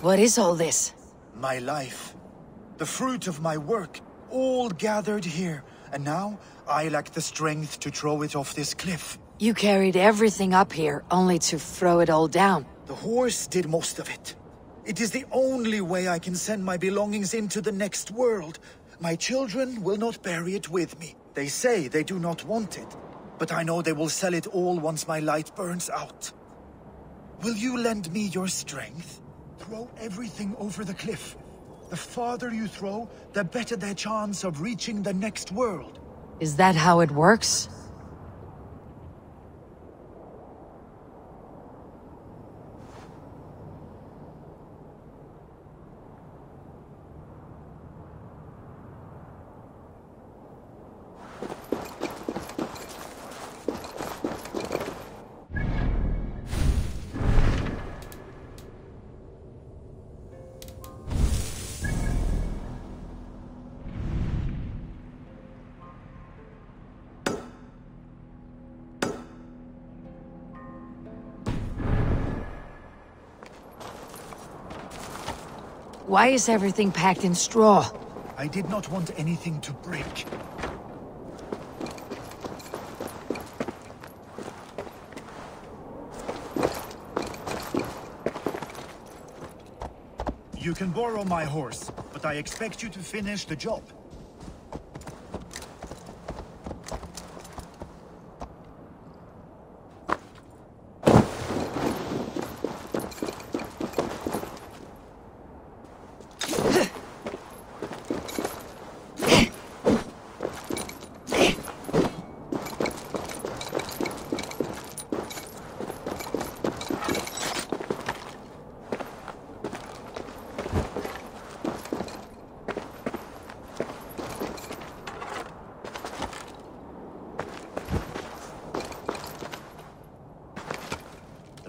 What is all this? My life. The fruit of my work. All gathered here. And now, I lack the strength to throw it off this cliff. You carried everything up here, only to throw it all down. The horse did most of it. It is the only way I can send my belongings into the next world. My children will not bury it with me. They say they do not want it. But I know they will sell it all once my light burns out. Will you lend me your strength? Throw everything over the cliff. The farther you throw, the better their chance of reaching the next world. Is that how it works? Why is everything packed in straw? I did not want anything to break. You can borrow my horse, but I expect you to finish the job.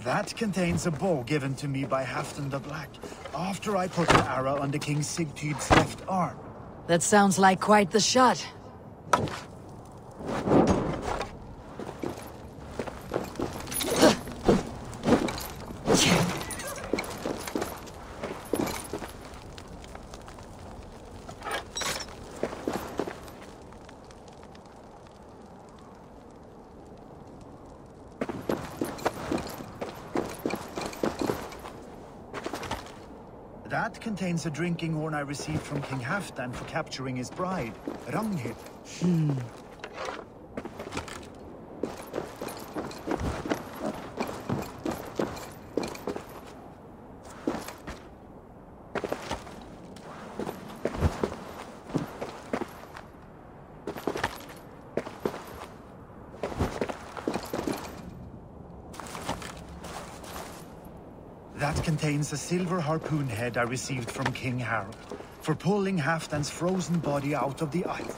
That contains a bow given to me by Halfdan the Black, after I put an arrow under King Sigtyd's left arm. That sounds like quite the shot. That contains a drinking horn I received from King Halfdan for capturing his bride, Ragnhild. That contains a silver harpoon head I received from King Harald, for pulling Halfdan's frozen body out of the ice.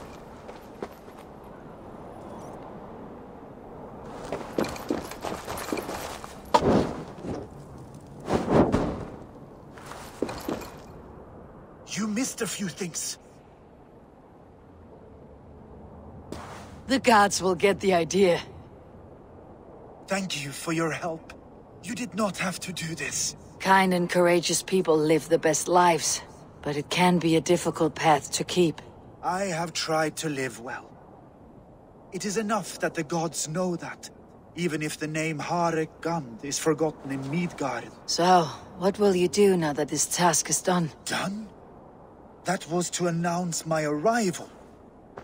You missed a few things. The gods will get the idea. Thank you for your help. You did not have to do this. Kind and courageous people live the best lives, but it can be a difficult path to keep. I have tried to live well. It is enough that the gods know that, even if the name Harek Gand is forgotten in Midgard. So, what will you do now that this task is done? Done? That was to announce my arrival.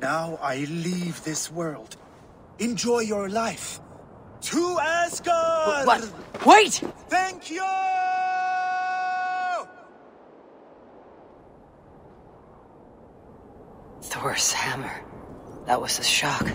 Now I leave this world. Enjoy your life. To Asgard! What? Wait! Thank you! Thor's hammer. That was a shock.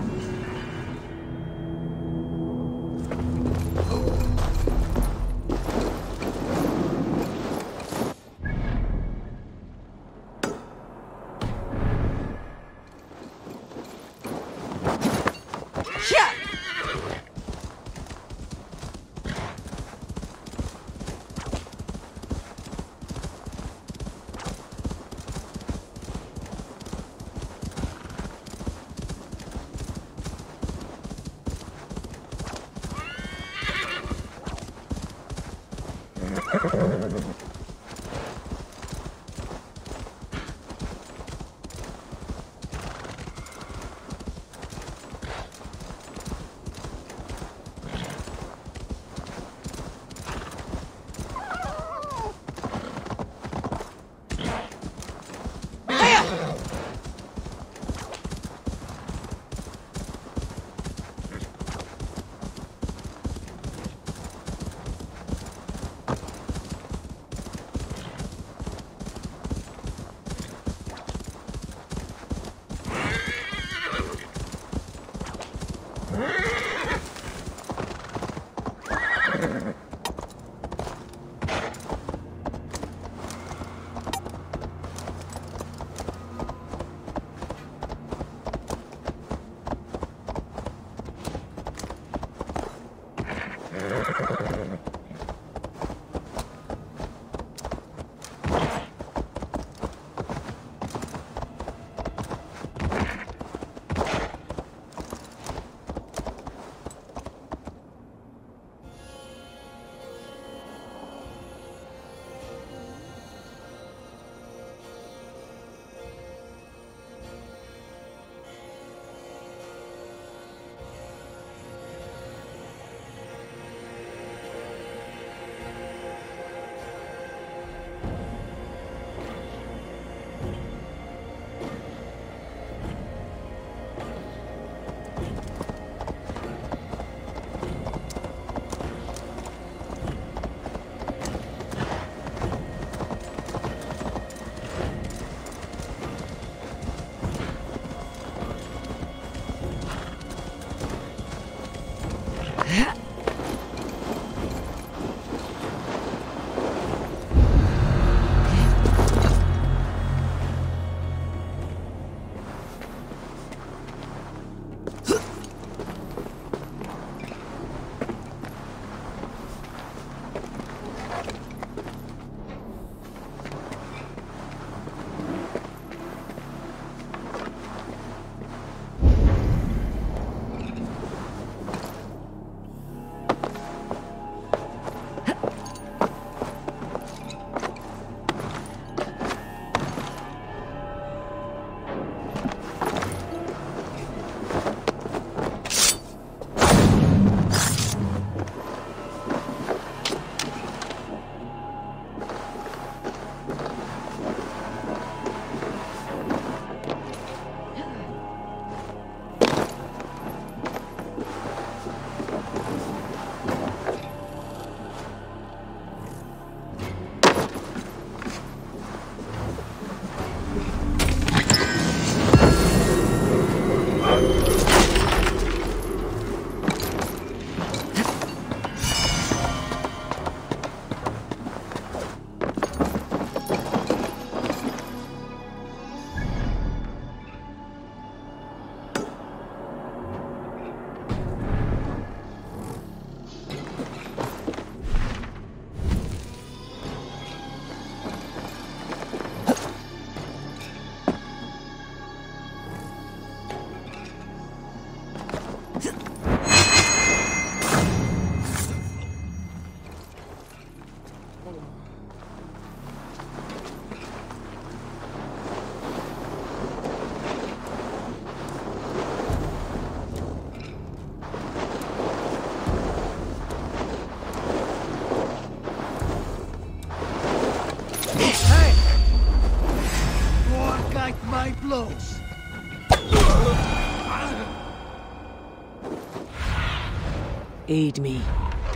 Aid me.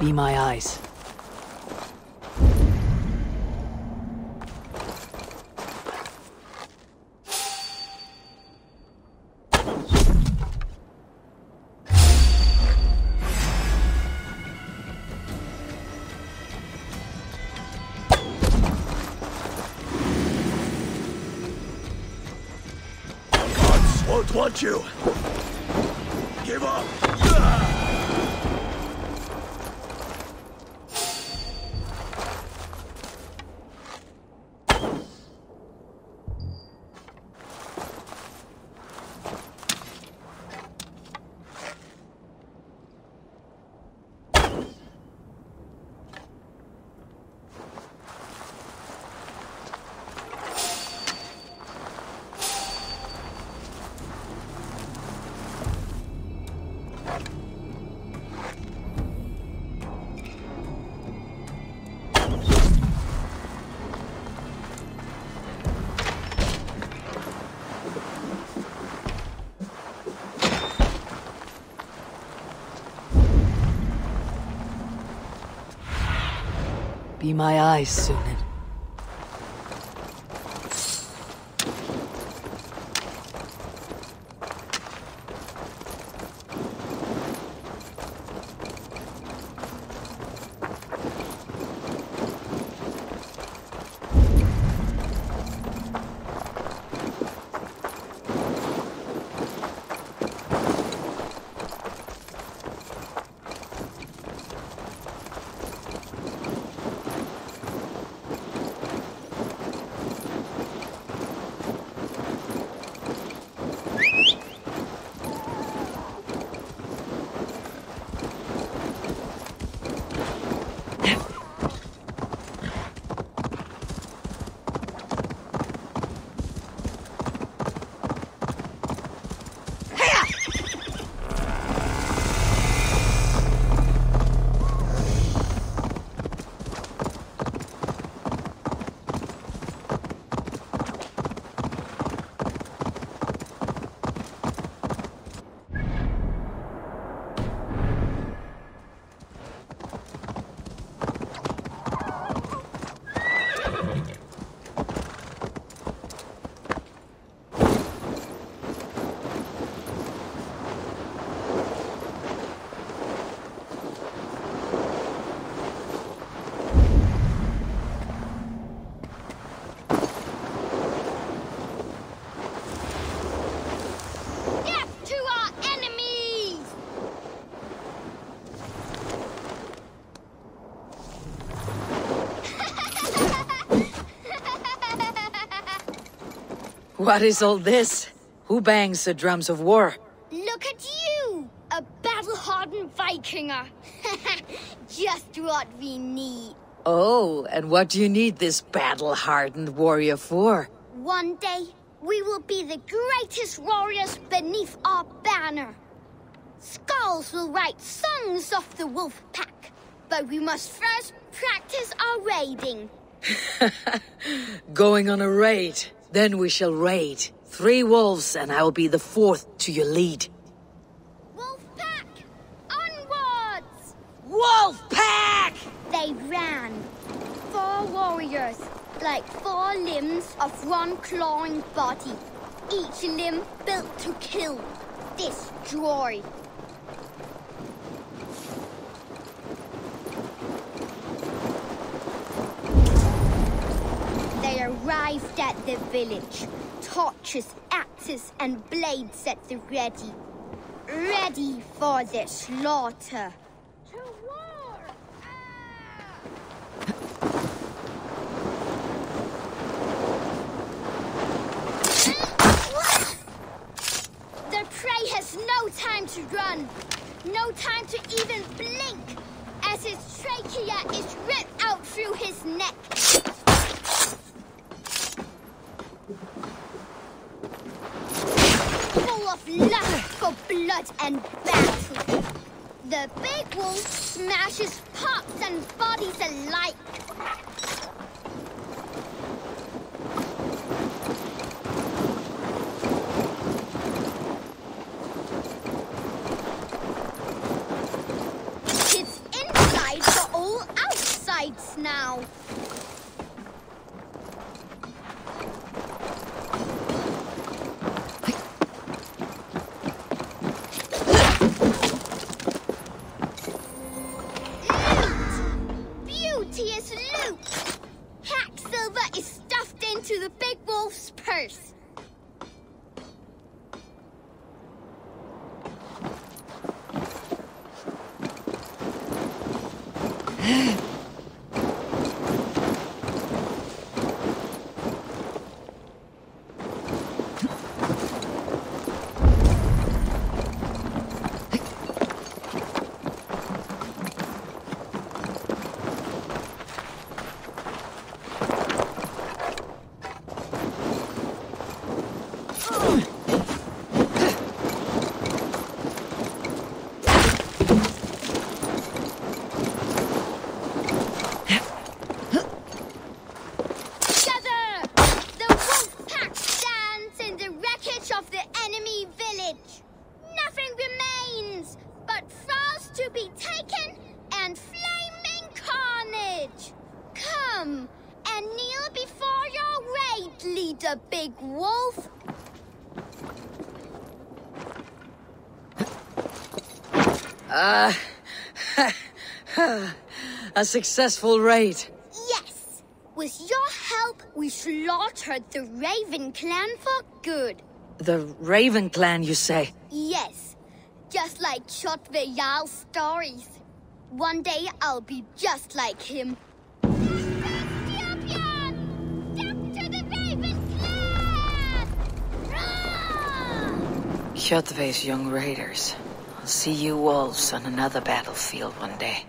Be my eyes. Won't want you. Give up. Be my eyes, Sunan. What is all this? Who bangs the drums of war? Look at you! A battle-hardened Vikinger! Just what we need. Oh, and what do you need this battle-hardened warrior for? One day, we will be the greatest warriors beneath our banner. Skulls will write songs of the wolf pack, but we must first practice our raiding. Going on a raid. Then we shall raid. 3 wolves, and I'll be the 4th to your lead. Wolf pack! Onwards! Wolf pack! They ran. 4 warriors, like 4 limbs of one clawing body. Each limb built to kill, destroy. They arrived at the village. Torches, axes, and blades at the ready. Ready for the slaughter. To war! The prey has no time to run. No time to even blink, as his trachea is ripped out through his neck. Full of lust for blood and battle. The big wolf smashes pups and bodies alike. A big wolf. A successful raid. Yes. With your help, we slaughtered the Raven clan for good. The Raven clan, you say? Yes. Just like Chotveyal's stories. One day I'll be just like him. Kjotvay's young raiders. I'll see you wolves on another battlefield one day.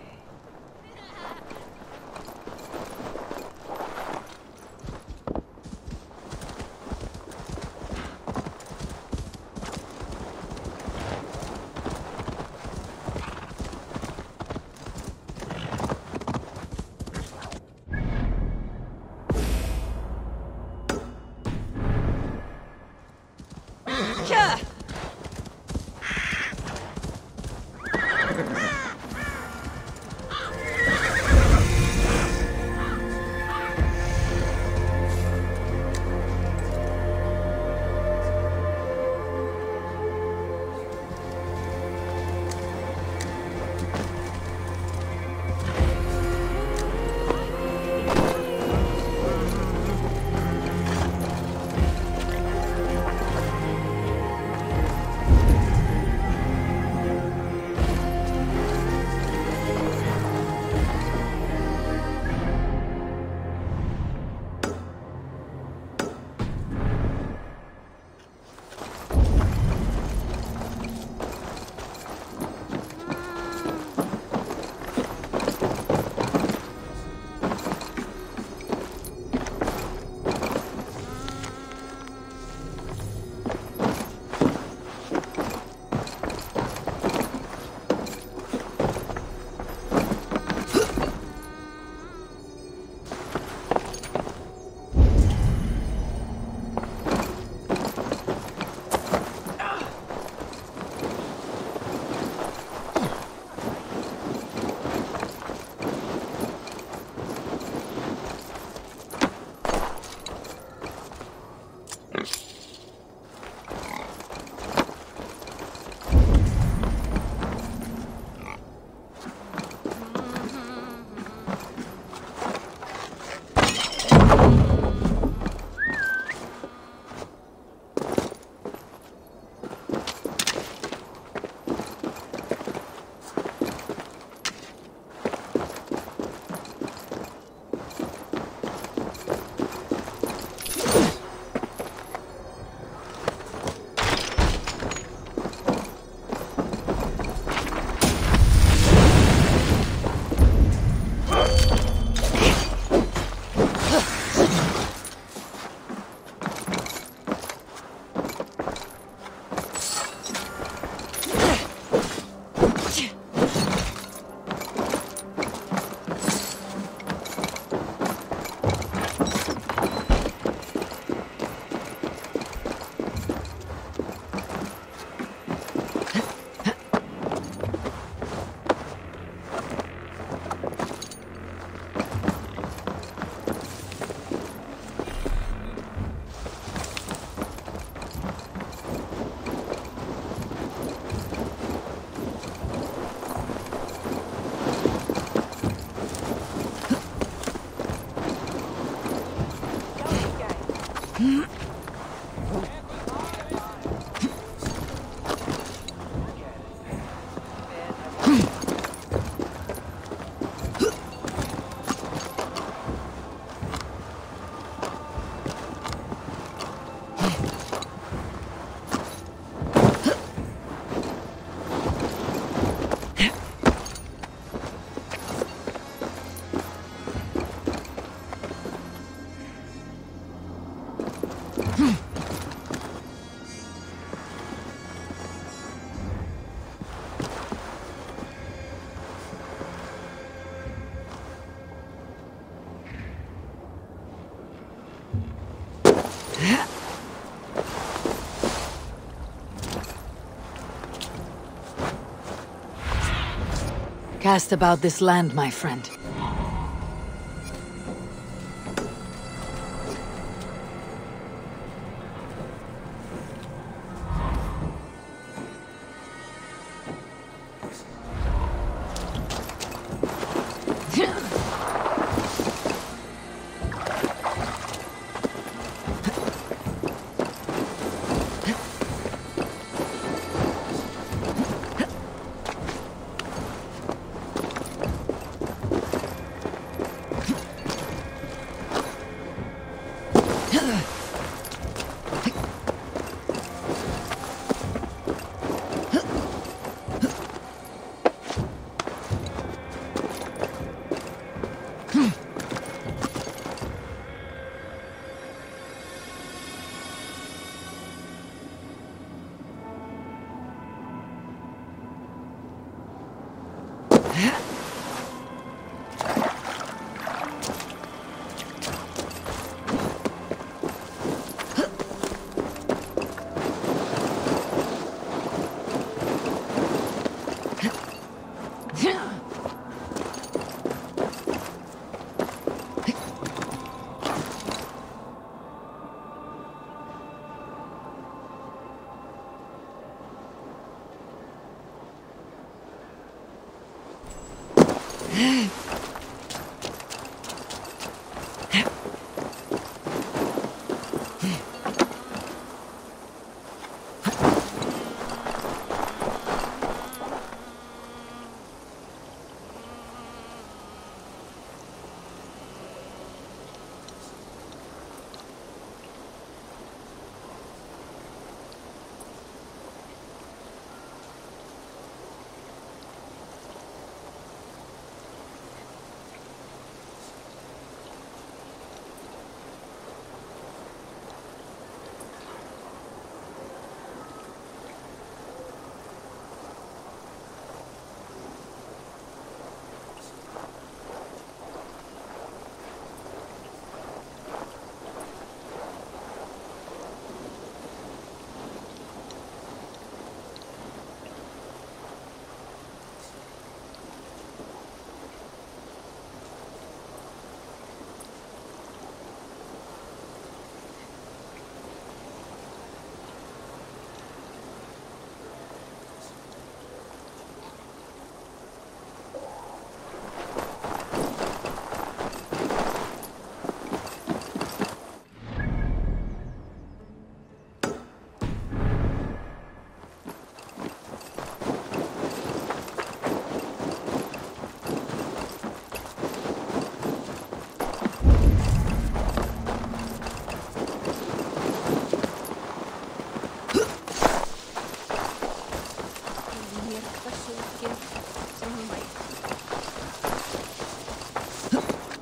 Cast about this land, my friend.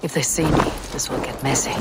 If they see me, this will get messy.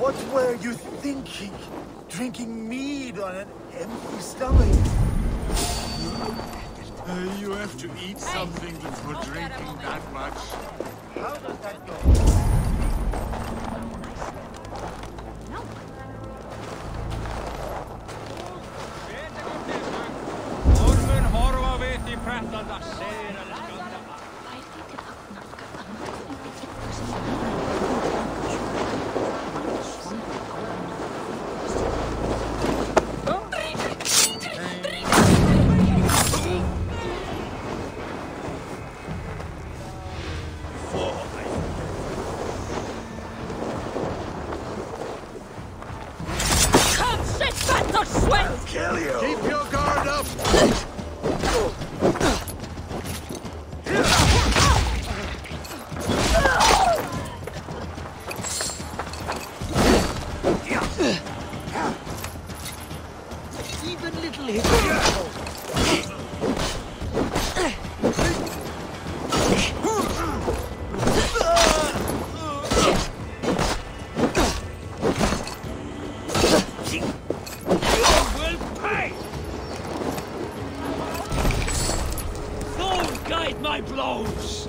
What were you thinking? Drinking mead on an empty stomach? You have to eat something before drinking that much. Kill you! Keep your guard up! Even little hiccup. My blows!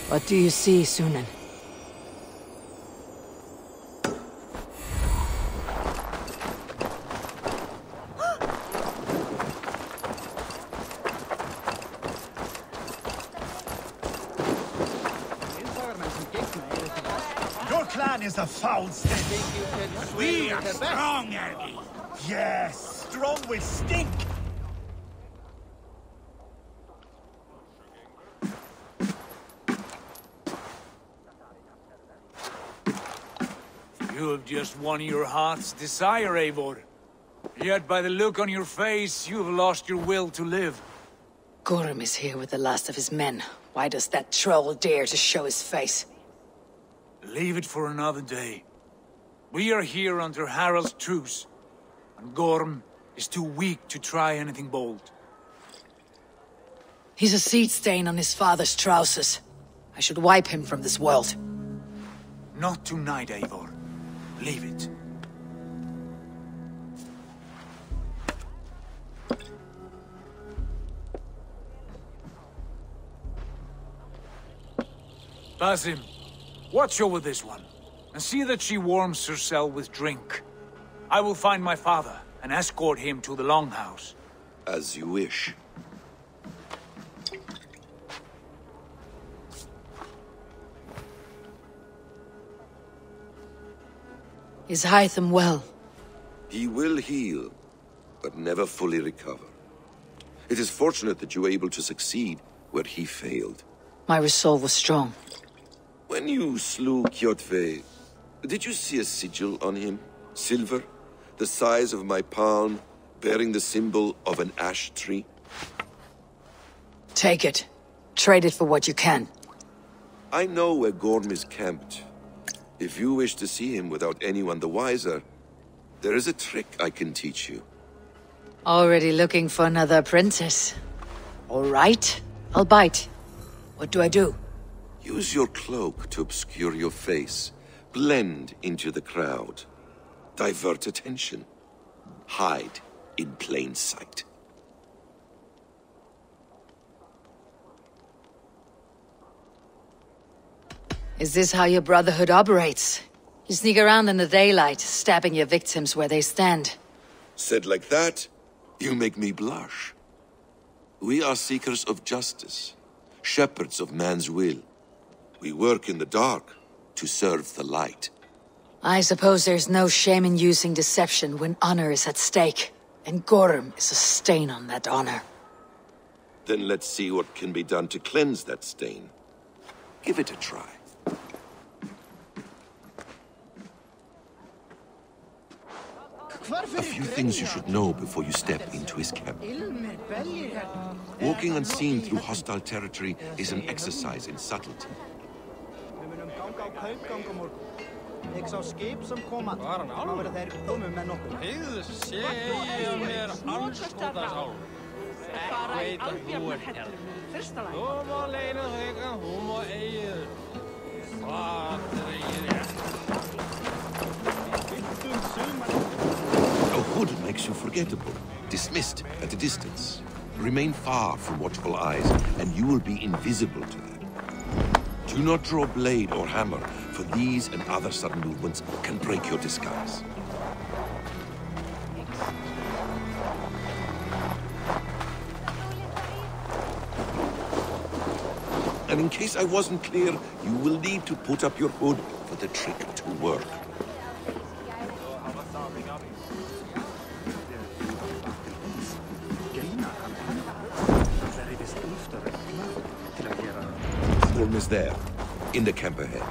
What do you see, Sunan? Your clan is a foul state. We are strong, Ergi. Yes, strong with stink. You have just won your heart's desire, Eivor. Yet by the look on your face, you have lost your will to live. Gorm is here with the last of his men. Why does that troll dare to show his face? Leave it for another day. We are here under Harald's truce, and Gorm is too weak to try anything bold. He's a seed stain on his father's trousers. I should wipe him from this world. Not tonight, Eivor. Leave it. Basim, watch over this one, and see that she warms herself with drink. I will find my father and escort him to the Longhouse. As you wish. Is Hytham well? He will heal, but never fully recover. It is fortunate that you were able to succeed where he failed. My resolve was strong. When you slew Kjotve, did you see a sigil on him? Silver, the size of my palm, bearing the symbol of an ash tree? Take it. Trade it for what you can. I know where Gorm is camped. If you wish to see him without anyone the wiser, there is a trick I can teach you. Already looking for another apprentice. All right, I'll bite. What do I do? Use your cloak to obscure your face. Blend into the crowd. Divert attention. Hide in plain sight. Is this how your Brotherhood operates? You sneak around in the daylight, stabbing your victims where they stand. Said like that, you make me blush. We are seekers of justice, shepherds of man's will. We work in the dark to serve the light. I suppose there's no shame in using deception when honor is at stake, and Gorm is a stain on that honor. Then let's see what can be done to cleanse that stain. Give it a try. A few things you should know before you step into his camp. Walking unseen through hostile territory is an exercise in subtlety. A hood makes you forgettable, dismissed at a distance. Remain far from watchful eyes, and you will be invisible to them. Do not draw blade or hammer, for these and other sudden movements can break your disguise. And in case I wasn't clear, you will need to put up your hood for the trick to work. Storm is there, in the camp ahead.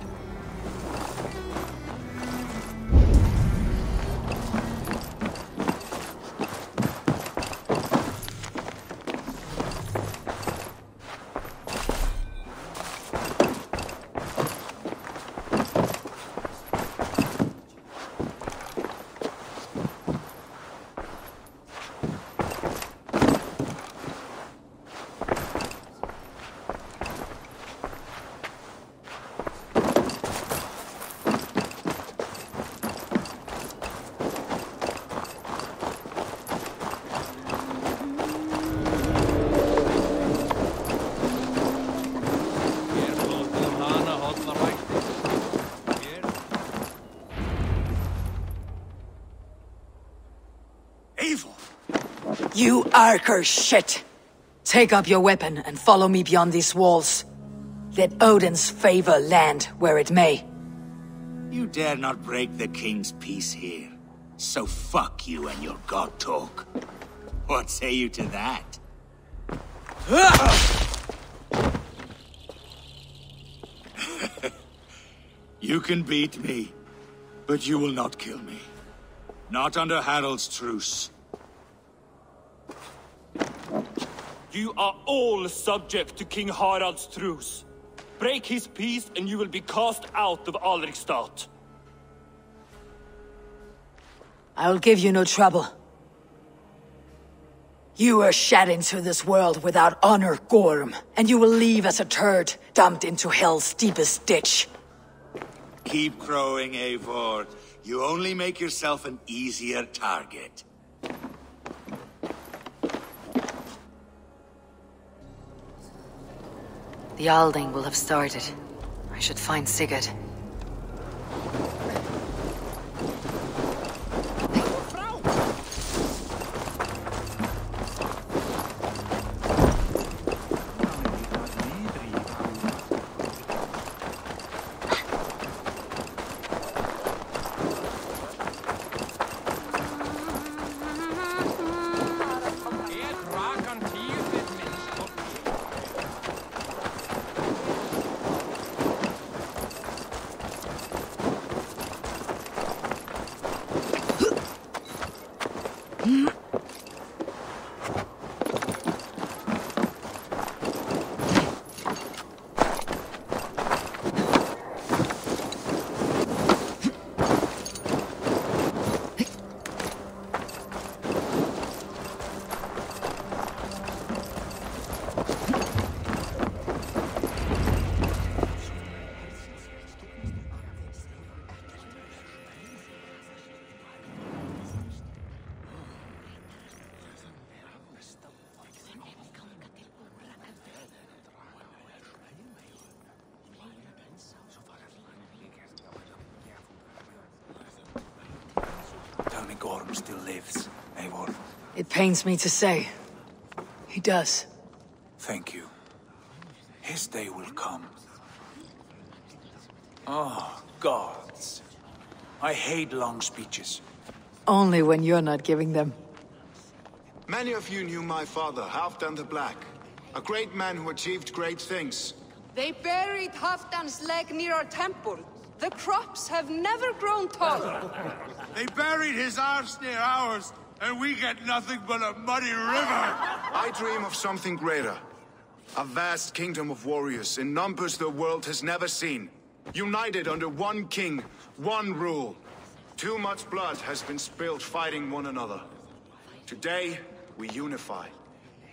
You Arker shit! Take up your weapon and follow me beyond these walls. Let Odin's favor land where it may. You dare not break the king's peace here. So fuck you and your god talk. What say you to that? You can beat me, but you will not kill me. Not under Harald's truce. You are all subject to King Harald's truce. Break his peace and you will be cast out of Alrikstad. I'll give you no trouble. You were shed into this world without honor, Gorm, and you will leave as a turd, dumped into hell's deepest ditch. Keep crowing, Eivor. You only make yourself an easier target. The Alding will have started. I should find Sigurd. Tell me Gorm still lives, Eivor. It pains me to say. He does. Thank you. His day will come. Oh, gods. I hate long speeches. Only when you're not giving them. Many of you knew my father, Halfdan the Black. A great man who achieved great things. They buried Halfdan's leg near our temple. The crops have never grown taller. They buried his arse near ours, and we get nothing but a muddy river. I dream of something greater. A vast kingdom of warriors in numbers the world has never seen. United under one king, one rule. Too much blood has been spilled fighting one another. Today, we unify.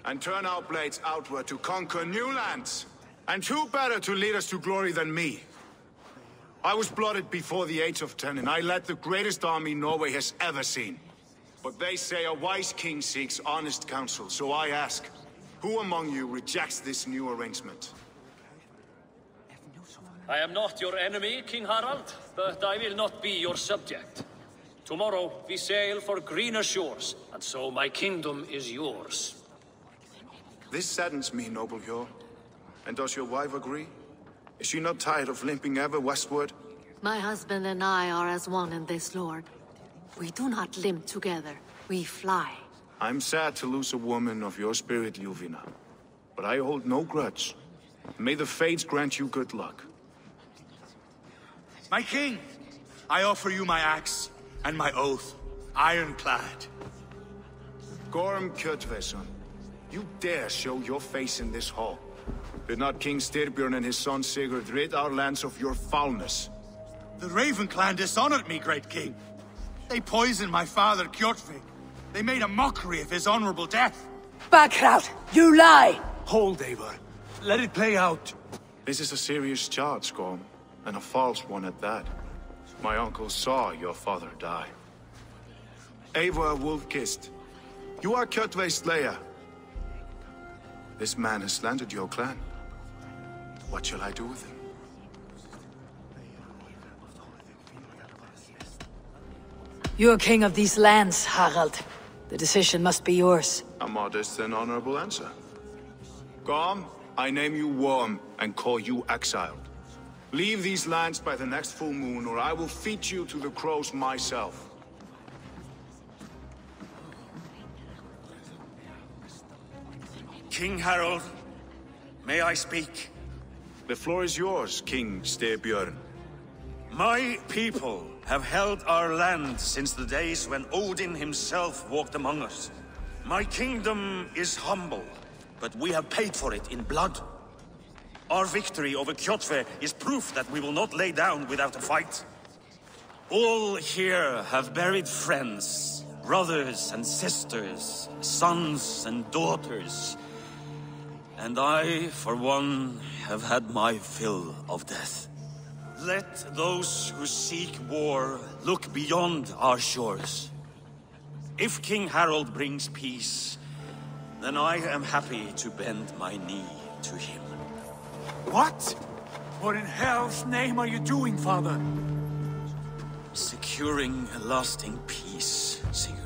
And turn our blades outward to conquer new lands. And who better to lead us to glory than me? I was blooded before the age of 10, and I led the greatest army Norway has ever seen. But they say a wise king seeks honest counsel, so I ask, who among you rejects this new arrangement? I am not your enemy, King Harald, but I will not be your subject. Tomorrow we sail for greener shores, and so my kingdom is yours. This saddens me, noble Hjor. And does your wife agree? Is she not tired of limping ever westward? My husband and I are as one in this, Lord. We do not limp together, we fly. I'm sad to lose a woman of your spirit, Ljuvina. But I hold no grudge. May the fates grant you good luck. My king, I offer you my axe and my oath, ironclad. Gorm Kjotveson, you dare show your face in this hall. Did not King Styrbjörn and his son Sigurd rid our lands of your foulness? The Raven clan dishonored me, great king. They poisoned my father, Kjotve. They made a mockery of his honorable death. Backrout! You lie! Hold, Eivor. Let it play out. This is a serious charge, Gorm, and a false one at that. My uncle saw your father die. Eivor Wolf-Kissed, you are Kjotve's slayer. This man has slandered your clan. What shall I do with him? You're king of these lands, Harald. The decision must be yours. A modest and honorable answer. Gorm, I name you Worm and call you exiled. Leave these lands by the next full moon, or I will feed you to the crows myself. King Harald, may I speak? The floor is yours, King Styrbjörn. My people have held our land since the days when Odin himself walked among us. My kingdom is humble, but we have paid for it in blood. Our victory over Kjotve is proof that we will not lay down without a fight. All here have buried friends, brothers and sisters, sons and daughters. And I, for one, have had my fill of death. Let those who seek war look beyond our shores. If King Harald brings peace, then I am happy to bend my knee to him. What? What in hell's name are you doing, father? Securing a lasting peace, Sigurd.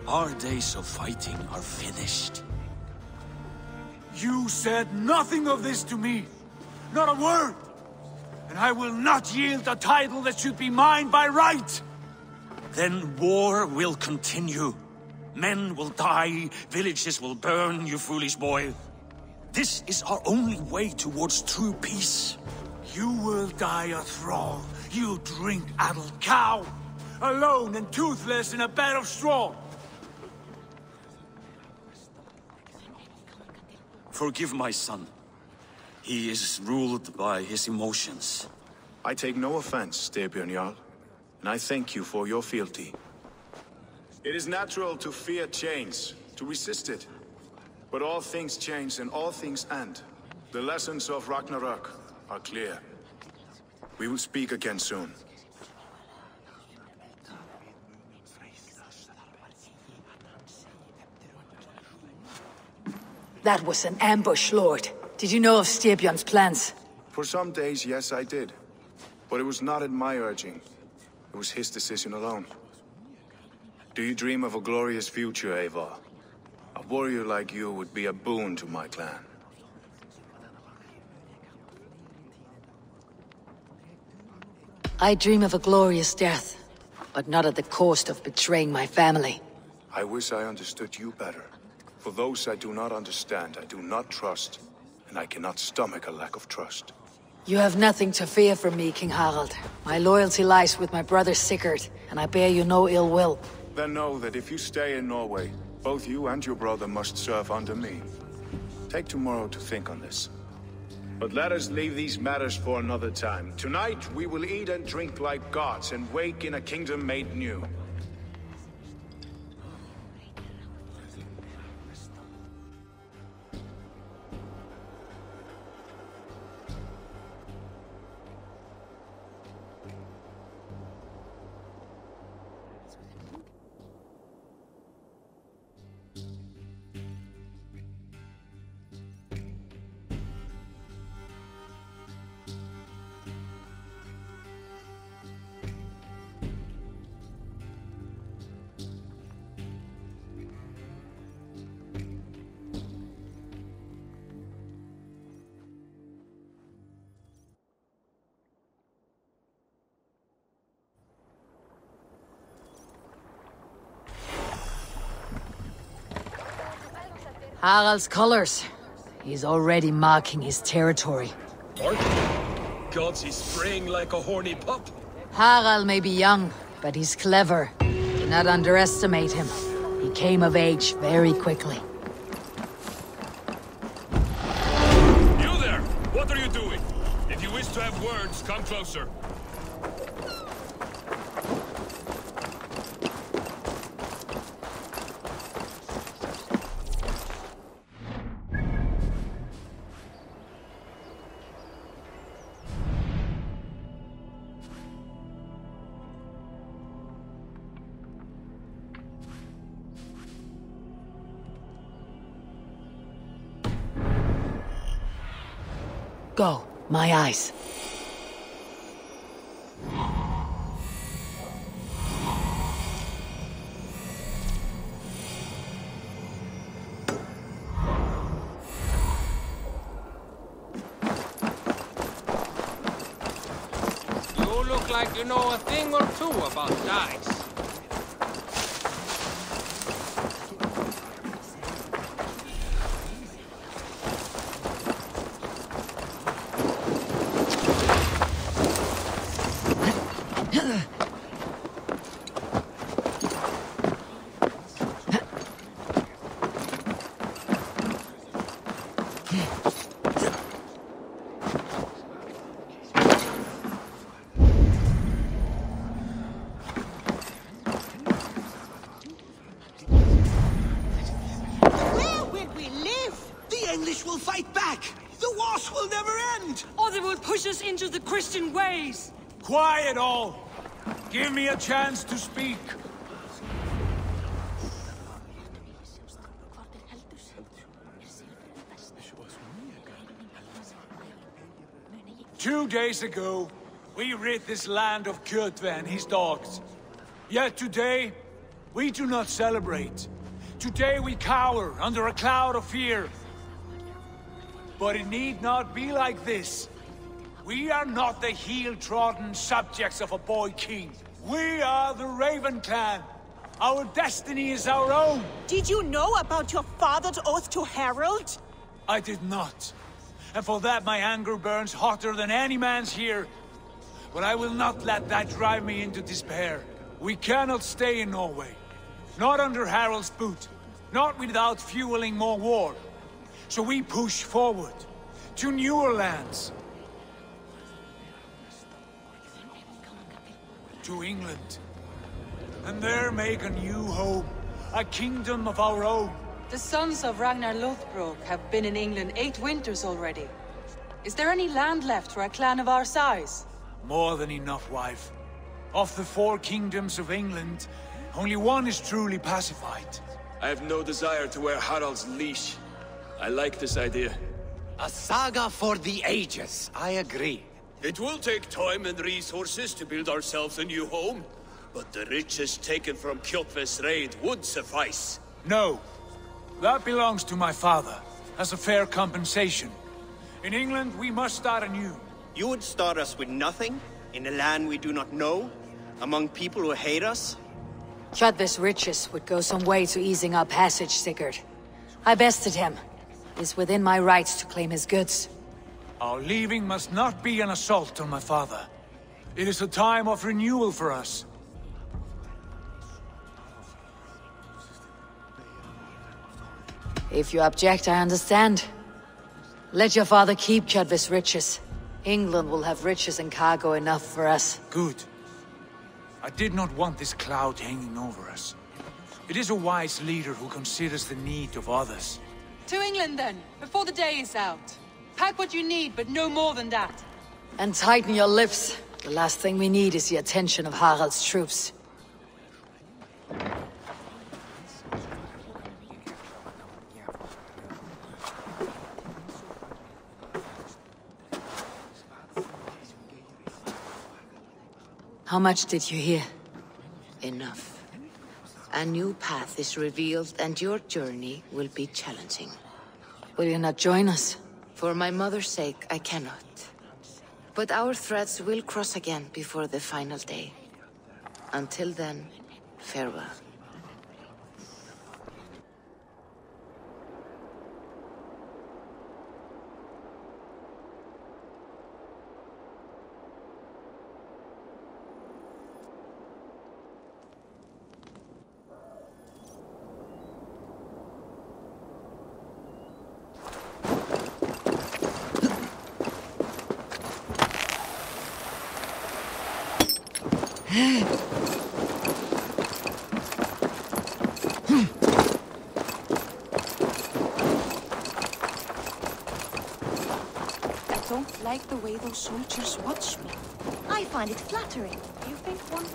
Our days of fighting are finished. You said nothing of this to me. Not a word. And I will not yield a title that should be mine by right. Then war will continue. Men will die, villages will burn, you foolish boy. This is our only way towards true peace. You will die a thrall, you drink-addled cow. Alone and toothless in a bed of straw. Forgive my son. He is ruled by his emotions. I take no offense, Styrbjörn Jarl, and I thank you for your fealty. It is natural to fear change, to resist it. But all things change and all things end. The lessons of Ragnarok are clear. We will speak again soon. That was an ambush, Lord. Did you know of Styrbjörn's plans? For some days, yes, I did. But it was not at my urging. It was his decision alone. Do you dream of a glorious future, Eivor? A warrior like you would be a boon to my clan. I dream of a glorious death, but not at the cost of betraying my family. I wish I understood you better. For those I do not understand, I do not trust, and I cannot stomach a lack of trust. You have nothing to fear from me, King Harald. My loyalty lies with my brother Sigurd, and I bear you no ill will. Then know that if you stay in Norway, both you and your brother must serve under me. Take tomorrow to think on this. But let us leave these matters for another time. Tonight, we will eat and drink like gods and wake in a kingdom made new. Harald's colors. He's already marking his territory. What? Gods, he's spraying like a horny pup. Harald may be young, but he's clever. Do not underestimate him. He came of age very quickly. You there! What are you doing? If you wish to have words, come closer. Go, my eyes. You look like you know a thing or two about dice. Into the Christian ways. Quiet all! Give me a chance to speak. Two days ago, we rid this land of Kjotve and his dogs. Yet today, we do not celebrate. Today we cower under a cloud of fear. But it need not be like this. We are not the heel-trodden subjects of a boy king. We are the Raven clan. Our destiny is our own. Did you know about your father's oath to Harald? I did not. And for that my anger burns hotter than any man's here. But I will not let that drive me into despair. We cannot stay in Norway. Not under Harald's boot. Not without fueling more war. So we push forward to newer lands. To England, and there make a new home, a kingdom of our own. The sons of Ragnar Lothbrok have been in England 8 winters already. Is there any land left for a clan of our size? More than enough, wife. Of the 4 kingdoms of England, only one is truly pacified. I have no desire to wear Harald's leash. I like this idea. A saga for the ages, I agree. It will take time and resources to build ourselves a new home. But the riches taken from Kjotve's raid would suffice. No. That belongs to my father, as a fair compensation. In England, we must start anew. You would start us with nothing? In a land we do not know? Among people who hate us? Kjotve's riches would go some way to easing our passage, Sigurd. I bested him. It is within my rights to claim his goods. Our leaving must not be an assault on my father. It is a time of renewal for us. If you object, I understand. Let your father keep Kjotve's riches. England will have riches and cargo enough for us. Good. I did not want this cloud hanging over us. It is a wise leader who considers the need of others. To England, then, before the day is out. Pack what you need, but no more than that. And tighten your lips. The last thing we need is the attention of Harald's troops. How much did you hear? Enough. A new path is revealed, and your journey will be challenging. Will you not join us? For my mother's sake, I cannot. But our threads will cross again before the final day. Until then, farewell. I don't like the way those soldiers watch me. I find it flattering. You think one...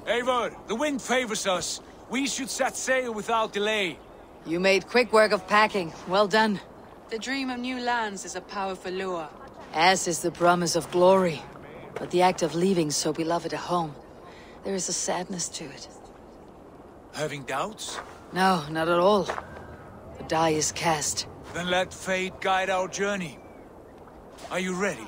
Eivor, the wind favors us. We should set sail without delay. You made quick work of packing. Well done. The dream of new lands is a powerful lure. As is the promise of glory. But the act of leaving so beloved a home, there is a sadness to it. Having doubts? No, not at all. The die is cast. Then let fate guide our journey. Are you ready?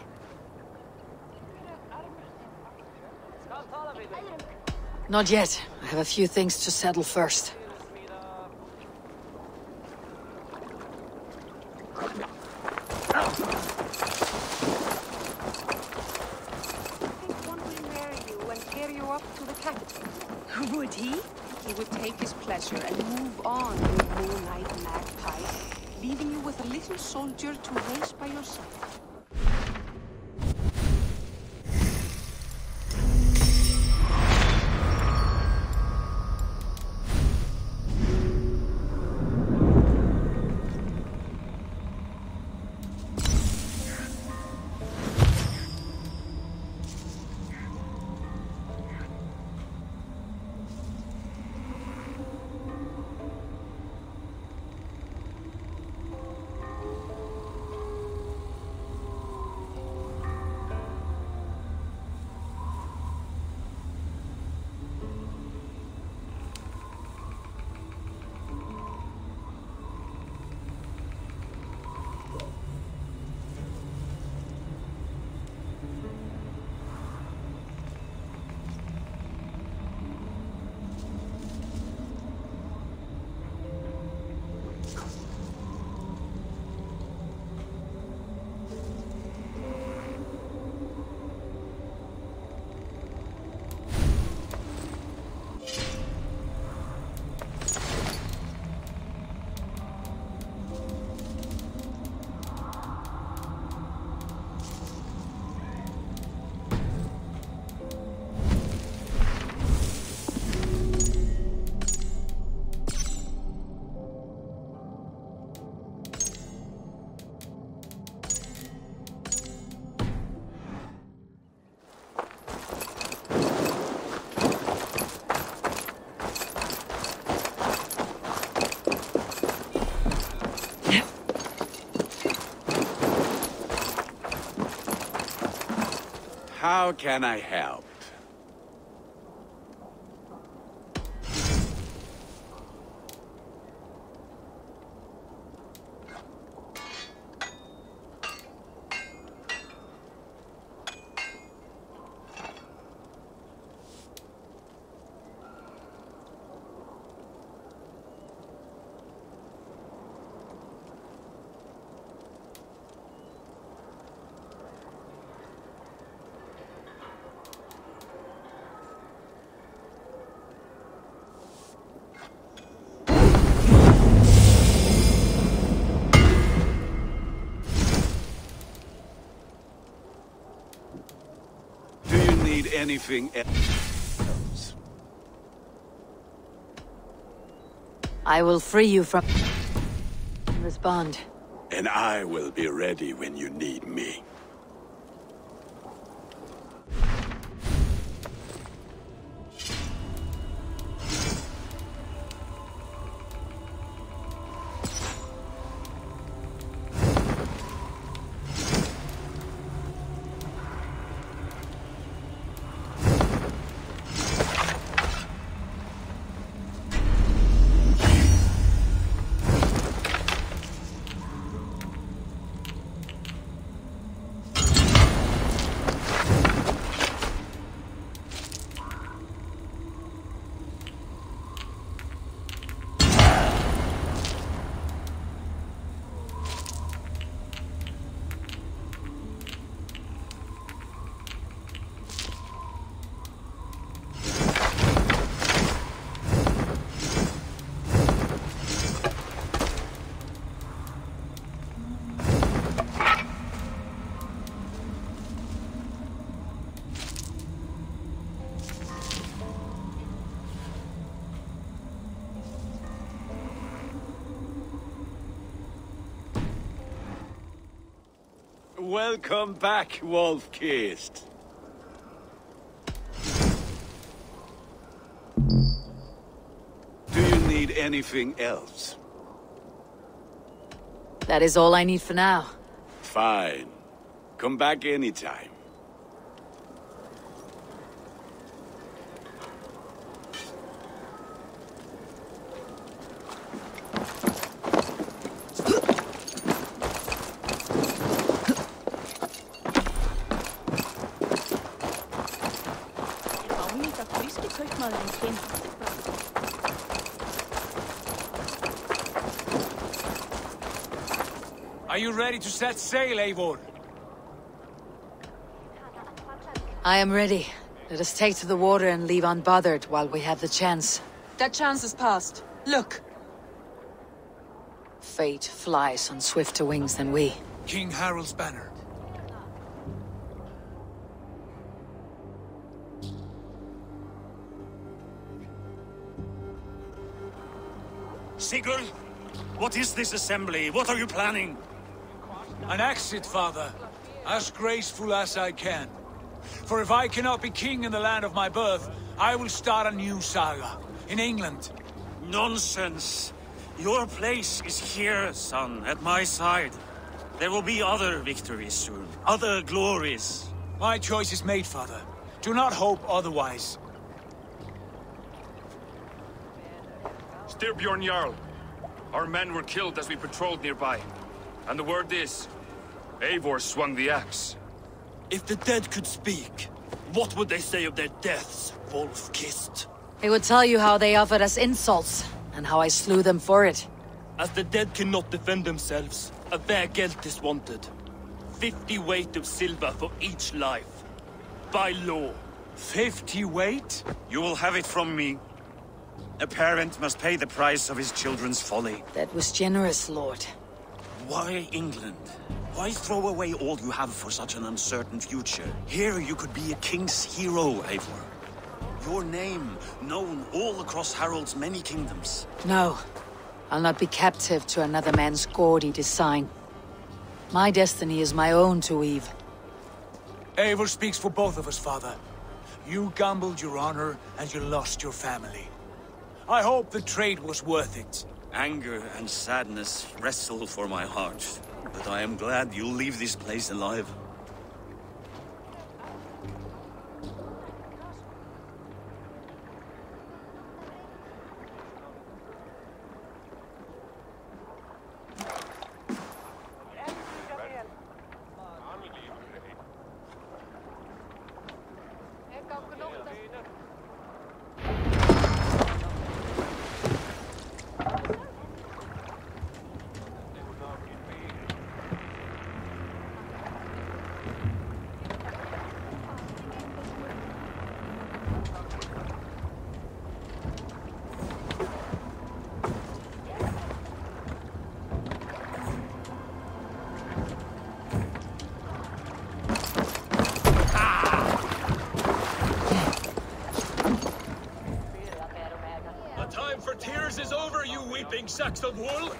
Not yet. I have a few things to settle first. Would he? He would take his pleasure and move on, you moonlight magpie, leaving you with a little soldier to race by your side. How can I help? Anything else? I will free you from this bond. And I will be ready when you need me. Welcome back, Wolf-Kissed. Do you need anything else? That is all I need for now. Fine. Come back anytime. Are you ready to set sail, Eivor? I am ready. Let us take to the water and leave unbothered while we have the chance. That chance is past. Look! Fate flies on swifter wings than we. King Harald's banner. Sigurd, what is this assembly? What are you planning? An exit, father. As graceful as I can. For if I cannot be king in the land of my birth, I will start a new saga. In England. Nonsense. Your place is here, son, at my side. There will be other victories soon. Other glories. My choice is made, father. Do not hope otherwise. Styrbjorn Jarl. Our men were killed as we patrolled nearby. And the word is, Eivor swung the axe. If the dead could speak, what would they say of their deaths, Wolf-Kissed? They would tell you how they offered us insults, and how I slew them for it. As the dead cannot defend themselves, a fair gelt is wanted. 50 weight of silver for each life. By law. 50 weight? You will have it from me. A parent must pay the price of his children's folly. That was generous, Lord. Why England? Why throw away all you have for such an uncertain future? Here you could be a king's hero, Eivor. Your name known all across Harald's many kingdoms. No. I'll not be captive to another man's gaudy design. My destiny is my own to weave. Eivor speaks for both of us, father. You gambled your honor, and you lost your family. I hope the trade was worth it. Anger and sadness wrestle for my heart, but I am glad you'll leave this place alive. Sacks of wool?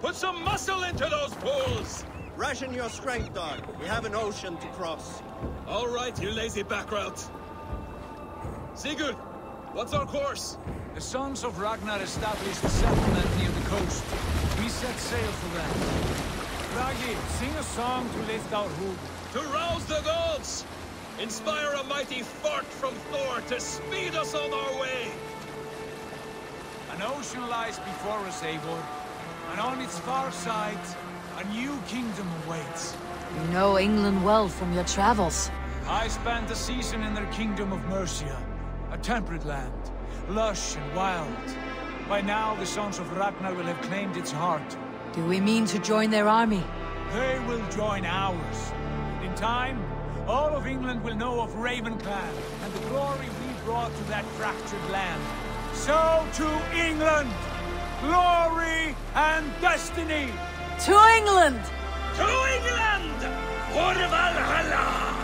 Put some muscle into those bulls! Ration your strength, dog. We have an ocean to cross. All right, you lazy backrout. Sigurd, what's our course? The sons of Ragnar established a settlement near the coast. We set sail for them. Ragi, sing a song to lift our hood. To rouse the gods! Inspire a mighty fart from Thor to speed us on our way! An ocean lies before us, Eivor, and on its far side, a new kingdom awaits. You know England well from your travels. I spent a season in their kingdom of Mercia, a temperate land, lush and wild. By now, the sons of Ragnar will have claimed its heart. Do we mean to join their army? They will join ours. In time, all of England will know of Raven Clan and the glory we brought to that fractured land. So to England! Glory and destiny! To England! To England! For Valhalla!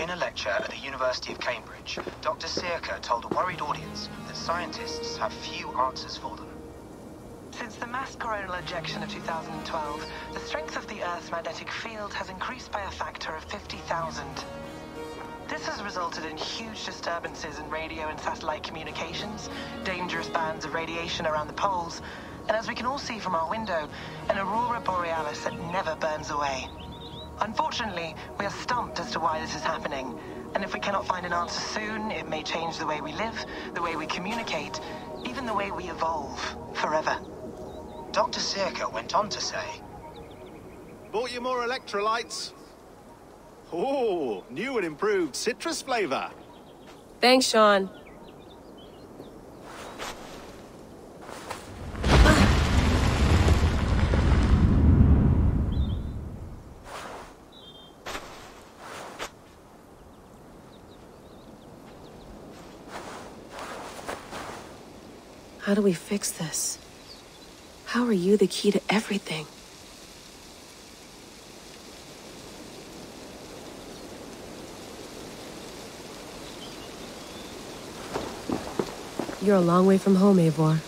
In a lecture at the University of Cambridge, Dr. Circa told a worried audience that scientists have few answers for them. Since the mass coronal ejection of 2012, the strength of the Earth's magnetic field has increased by a factor of 50,000. This has resulted in huge disturbances in radio and satellite communications, dangerous bands of radiation around the poles, and as we can all see from our window, an aurora borealis that never burns away. Unfortunately, we are stumped as to why this is happening, and if we cannot find an answer soon, it may change the way we live, the way we communicate, even the way we evolve, forever. Dr. Circa went on to say, "Bought you more electrolytes? Oh, new and improved citrus flavor." Thanks, Sean. How do we fix this? How are you the key to everything? You're a long way from home, Eivor.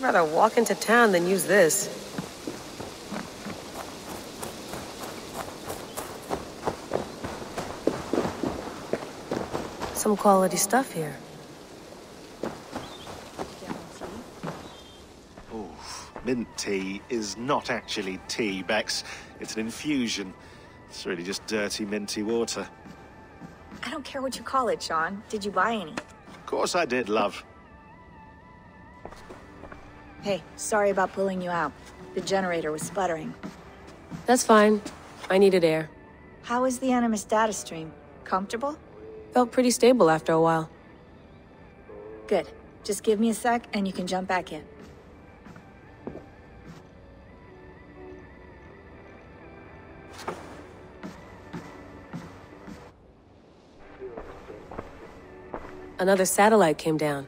rather walk into town than use this. Some quality stuff here. Mint tea is not actually tea, Bex. It's an infusion. It's really just dirty, minty water. I don't care what you call it, Sean. Did you buy any? Of course I did, love. Hey, sorry about pulling you out. The generator was sputtering. That's fine. I needed air. How was the Animus data stream? Comfortable? Felt pretty stable after a while. Good. Just give me a sec and you can jump back in. Another satellite came down.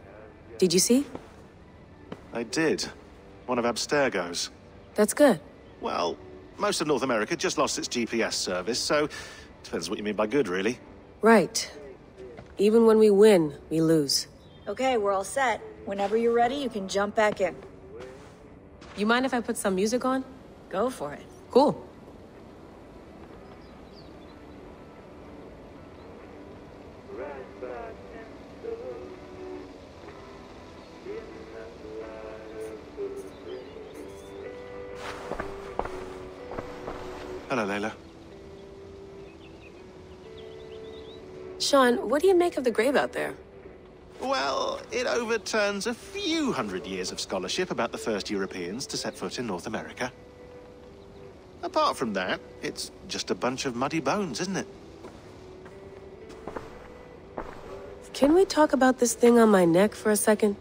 Did you see? I did. One of Abstergo's. That's good. Well, most of North America just lost its GPS service, so depends what you mean by good, really. Right. Even when we win, we lose. Okay, we're all set. Whenever you're ready, you can jump back in. You mind if I put some music on? Go for it. Cool. Hello, Layla. Sean, what do you make of the grave out there? Well, it overturns a few hundred years of scholarship about the first Europeans to set foot in North America. Apart from that, it's just a bunch of muddy bones, isn't it? Can we talk about this thing on my neck for a second?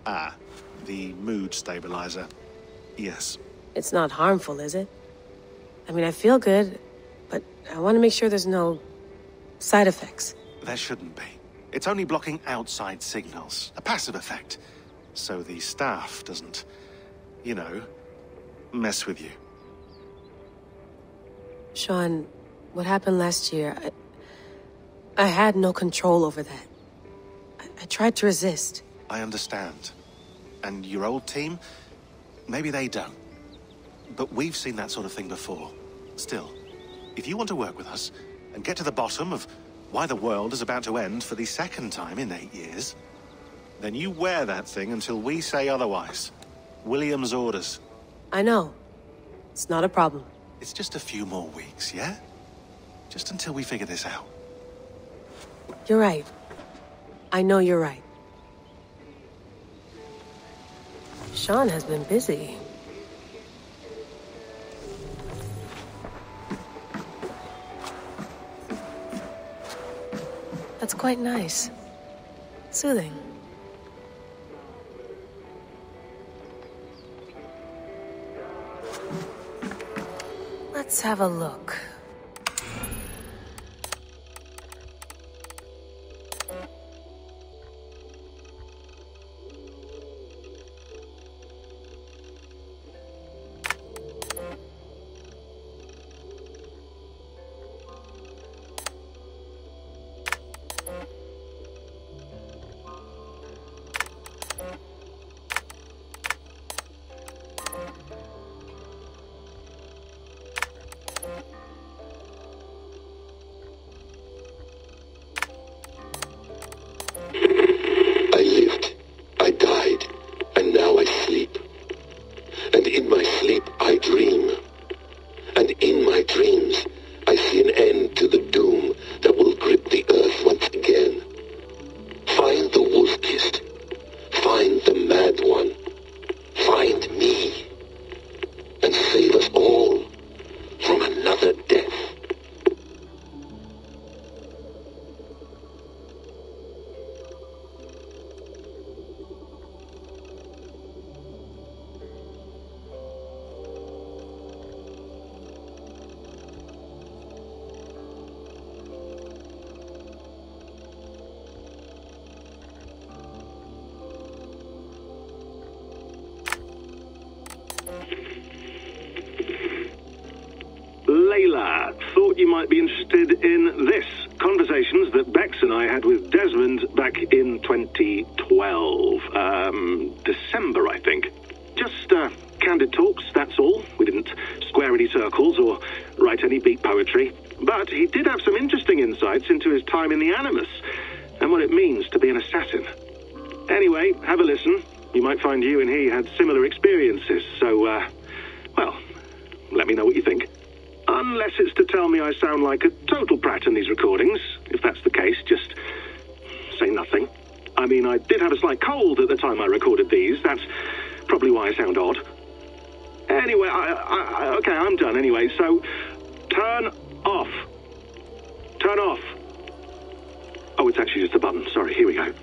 Ah, the mood stabilizer. Yes. It's not harmful, is it? I mean, I feel good, but I want to make sure there's no side effects. There shouldn't be. It's only blocking outside signals, a passive effect. So the staff doesn't, you know, mess with you. Sean, what happened last year, I had no control over that. I tried to resist. I understand. And your old team, maybe they don't. But we've seen that sort of thing before. Still, if you want to work with us and get to the bottom of why the world is about to end for the second time in 8 years, then you wear that thing until we say otherwise. William's orders. I know. It's not a problem. It's just a few more weeks, yeah? Just until we figure this out. You're right. I know you're right. Sean has been busy. That's quite nice. Soothing. Let's have a look. Layla, thought you might be interested in this. Conversations that Bex and I had with Desmond back in 2012. December, I think. Just candid talks, that's all. We didn't square any circles or write any beat poetry. But he did have some interesting insights into his time in the Animus and what it means to be an assassin. Anyway, have a listen. You might find you and he had similar experiences, so, well, let me know what you think. Unless it's to tell me I sound like a total brat in these recordings. If that's the case, just say nothing. I mean, I did have a slight cold at the time I recorded these. That's probably why I sound odd. Anyway, okay, I'm done anyway, so turn off. Turn off. Oh, it's actually just a button. Sorry, here we go.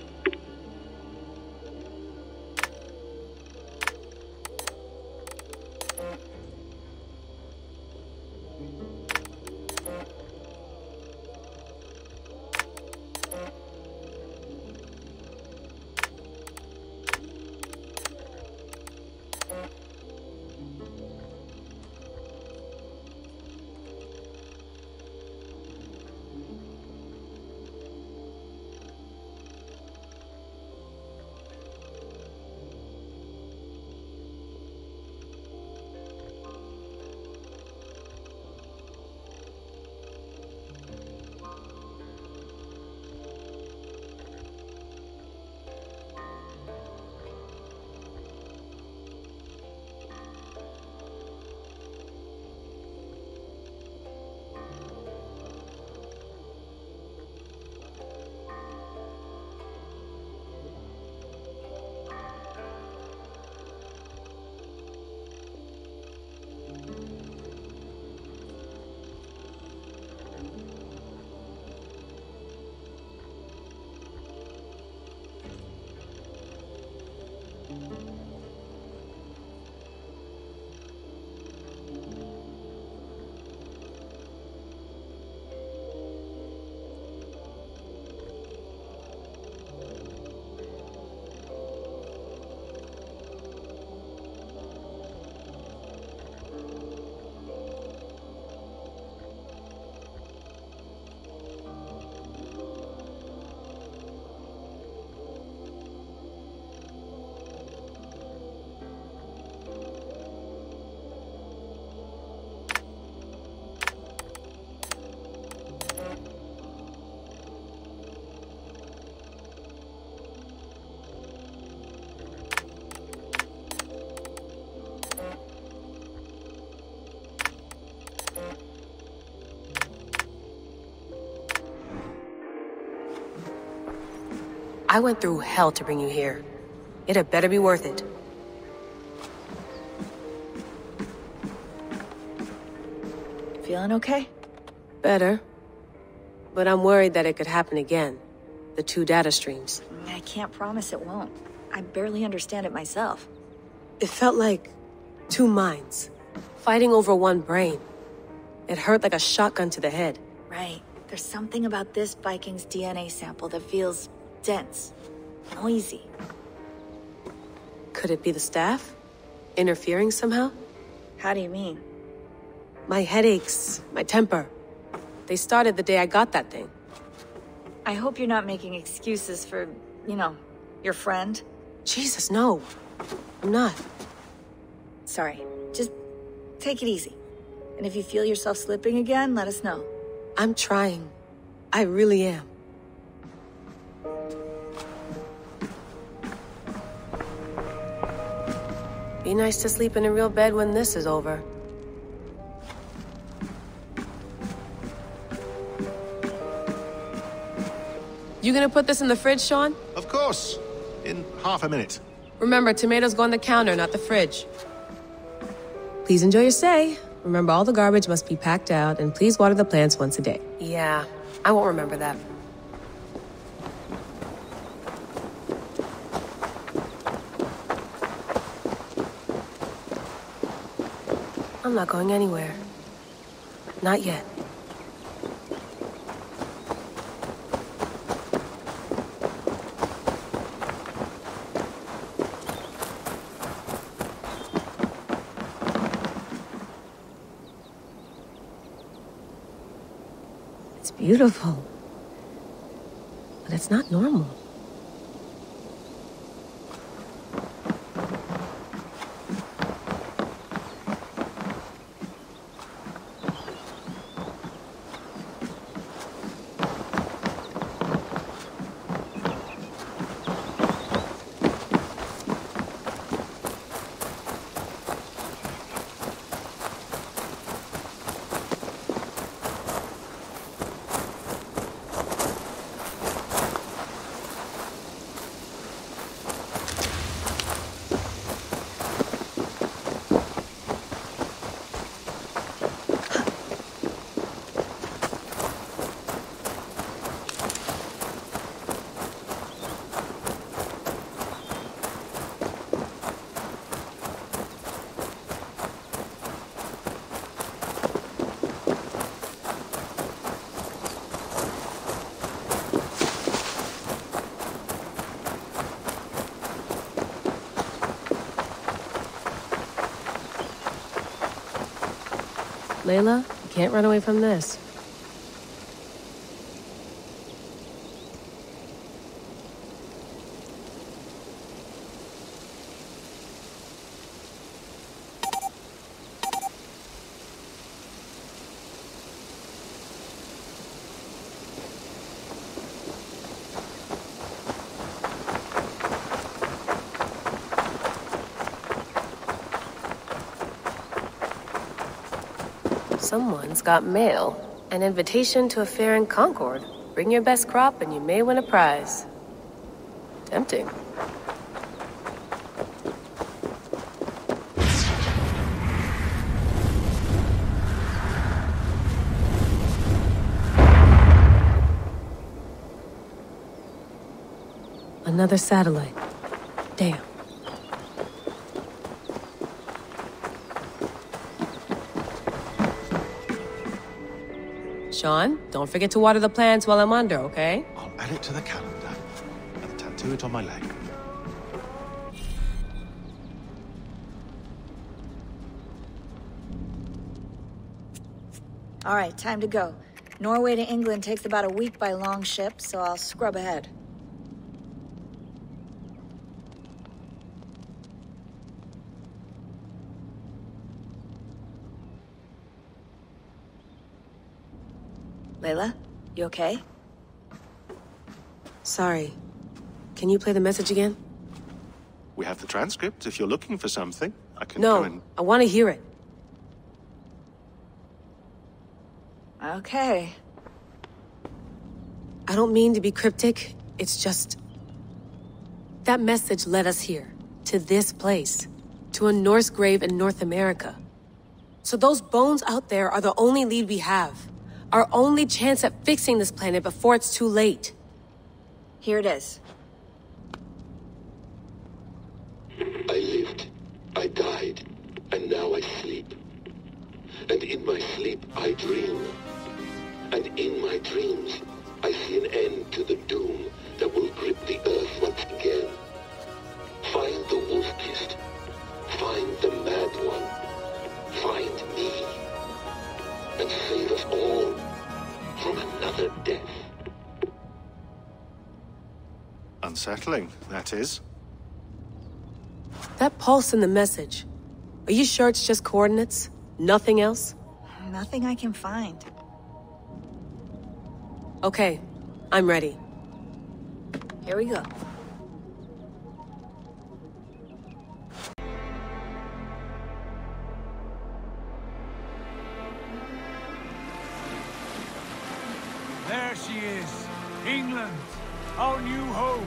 I went through hell to bring you here. It had better be worth it. Feeling okay? Better. But I'm worried that it could happen again. The 2 data streams. I can't promise it won't. I barely understand it myself. It felt like 2 minds, fighting over 1 brain. It hurt like a shotgun to the head. Right. There's something about this Viking's DNA sample that feels dense, noisy. Could it be the staff? Interfering somehow? How do you mean? My headaches, my temper. They started the day I got that thing. I hope you're not making excuses for, you know, your friend. Jesus, no. I'm not. Sorry. Just take it easy. And if you feel yourself slipping again, let us know. I'm trying. I really am. Be nice to sleep in a real bed when this is over. You gonna put this in the fridge, Sean? Of course. In half a minute. Remember, tomatoes go on the counter, not the fridge. Please enjoy your stay. Remember, all the garbage must be packed out, and please water the plants once a day. Yeah, I won't remember that. I'm not going anywhere. Not yet. It's beautiful. But it's not normal. Layla, you can't run away from this. Someone's got mail. An invitation to a fair in Concord. Bring your best crop and you may win a prize. Tempting. Another satellite. Damn. Sean, don't forget to water the plants while I'm under, okay? I'll add it to the calendar and tattoo it on my leg. All right, time to go. Norway to England takes about a week by long ship, so I'll scrub ahead. Layla, you okay? Sorry. Can you play the message again? We have the transcript. If you're looking for something, I can No, go and... I want to hear it. Okay. I don't mean to be cryptic. It's just... that message led us here. To this place. To a Norse grave in North America. So those bones out there are the only lead we have. Our only chance at fixing this planet before it's too late. Here it is. I lived, I died, and now I sleep. And in my sleep I dream. And in my dreams I see an end to the doom that will grip the earth once again. Find the wolf-kissed. Find the mad one. Find me. And save us all from another death. Unsettling, that is. That pulse in the message. Are you sure it's just coordinates? Nothing else? Nothing I can find. Okay, I'm ready. Here we go. There she is. England, our new home.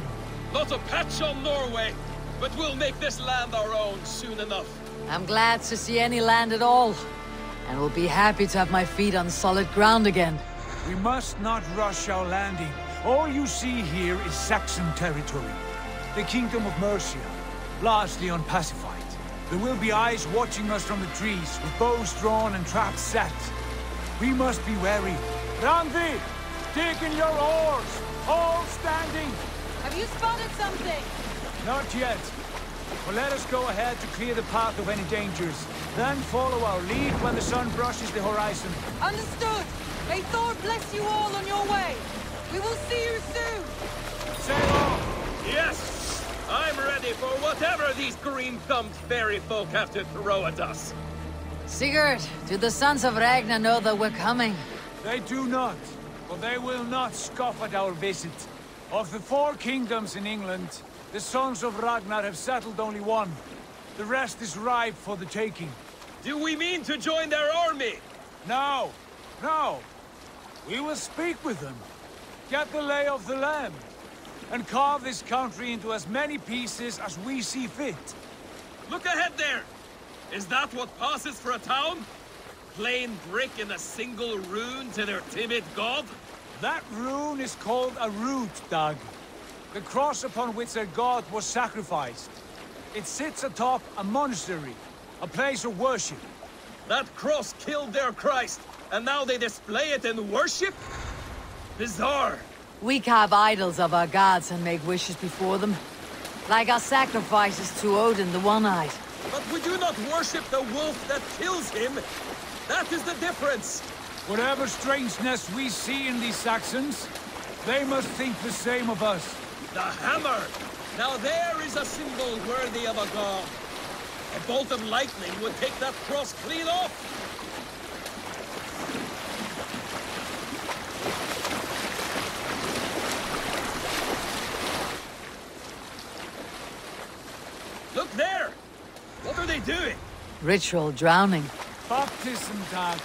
Not a patch on Norway, but we'll make this land our own soon enough. I'm glad to see any land at all, and will be happy to have my feet on solid ground again. We must not rush our landing. All you see here is Saxon territory. The Kingdom of Mercia, largely unpacified. There will be eyes watching us from the trees, with bows drawn and traps set. We must be wary. Randi, dig in your oars! All standing! Have you spotted something? Not yet. But let us go ahead to clear the path of any dangers. Then follow our lead when the sun brushes the horizon. Understood! May Thor bless you all on your way! We will see you soon! Sail on! Yes! I'm ready for whatever these green-thumbed fairy folk have to throw at us. Sigurd, do the sons of Ragnar know that we're coming? They do not, but they will not scoff at our visit. Of the 4 kingdoms in England, the sons of Ragnar have settled only one. The rest is ripe for the taking. Do we mean to join their army? No, no. We will speak with them, get the lay of the land, and carve this country into as many pieces as we see fit. Look ahead there! Is that what passes for a town? Plain brick in a single rune to their timid god? That rune is called a root, Doug. The cross upon which their god was sacrificed. It sits atop a monastery, a place of worship. That cross killed their Christ, and now they display it in worship? Bizarre. We carve idols of our gods and make wishes before them. Like our sacrifices to Odin the One-Eyed. But we do not worship the wolf that kills him. That is the difference. Whatever strangeness we see in these Saxons, they must think the same of us. The hammer! Now there is a symbol worthy of a god. A bolt of lightning would take that cross clean off. Look there! What are they doing? Ritual drowning. Baptism, Dad.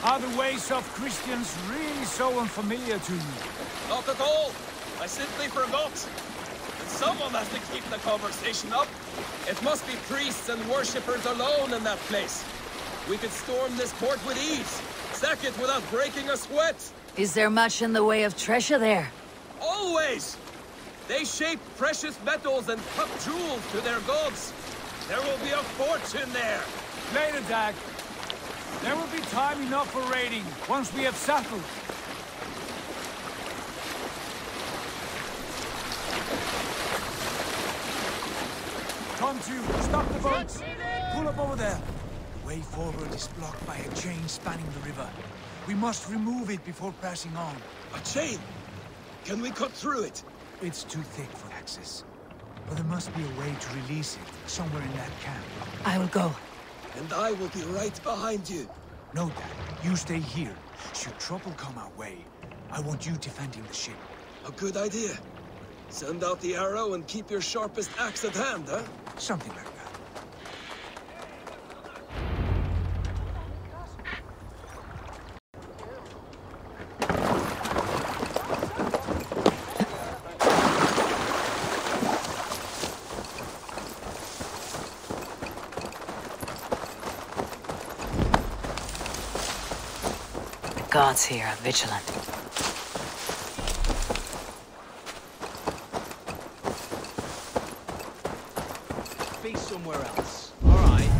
Are the ways of Christians really so unfamiliar to you? Not at all. I simply forgot. But someone has to keep the conversation up. It must be priests and worshippers alone in that place. We could storm this port with ease. Sack it without breaking a sweat. Is there much in the way of treasure there? Always! They shape precious metals and cut jewels to their gods. There will be a fortune there. Later, Dag. There will be time enough for raiding, once we have settled. Come to, stop the boats! Pull up over there. The way forward is blocked by a chain spanning the river. We must remove it before passing on. A chain? Can we cut through it? It's too thick for access. But there must be a way to release it, somewhere in that camp. I will go. And I will be right behind you. No, Dad. You stay here. Should trouble come our way, I want you defending the ship. A good idea. Send out the arrow and keep your sharpest axe at hand, huh? Something like that. The gods here are vigilant. Be somewhere else. All right.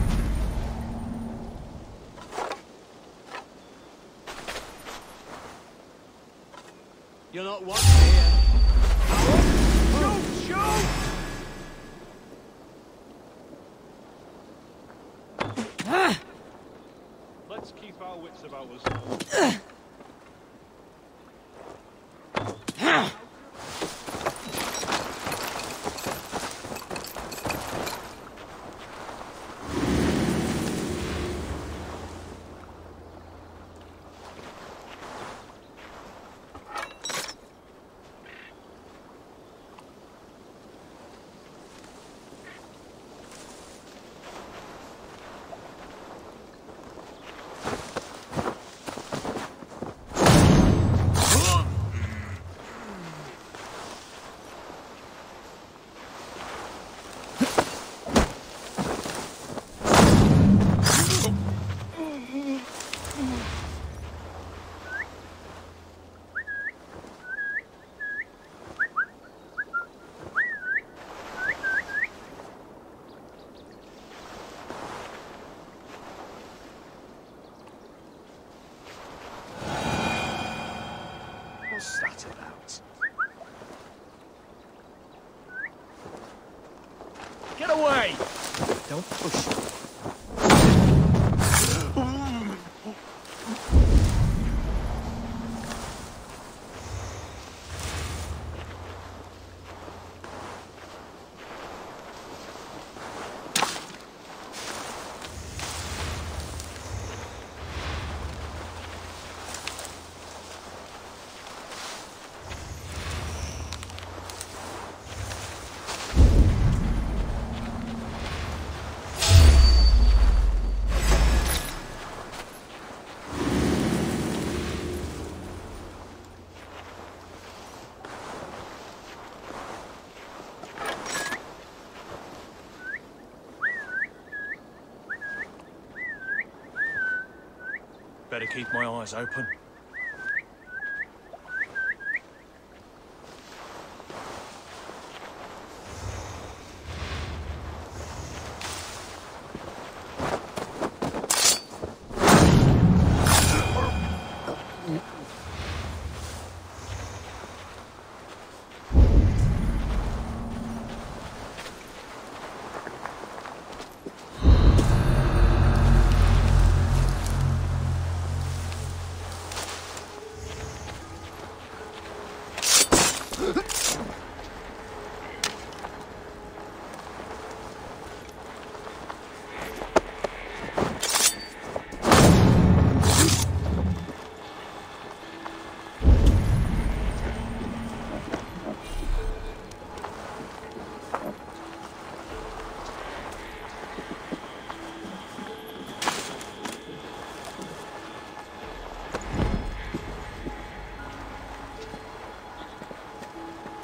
You're not wanted here. Shoot! Shoot! Let's keep our wits about us. What's that about? Get away! Don't push. Better keep my eyes open.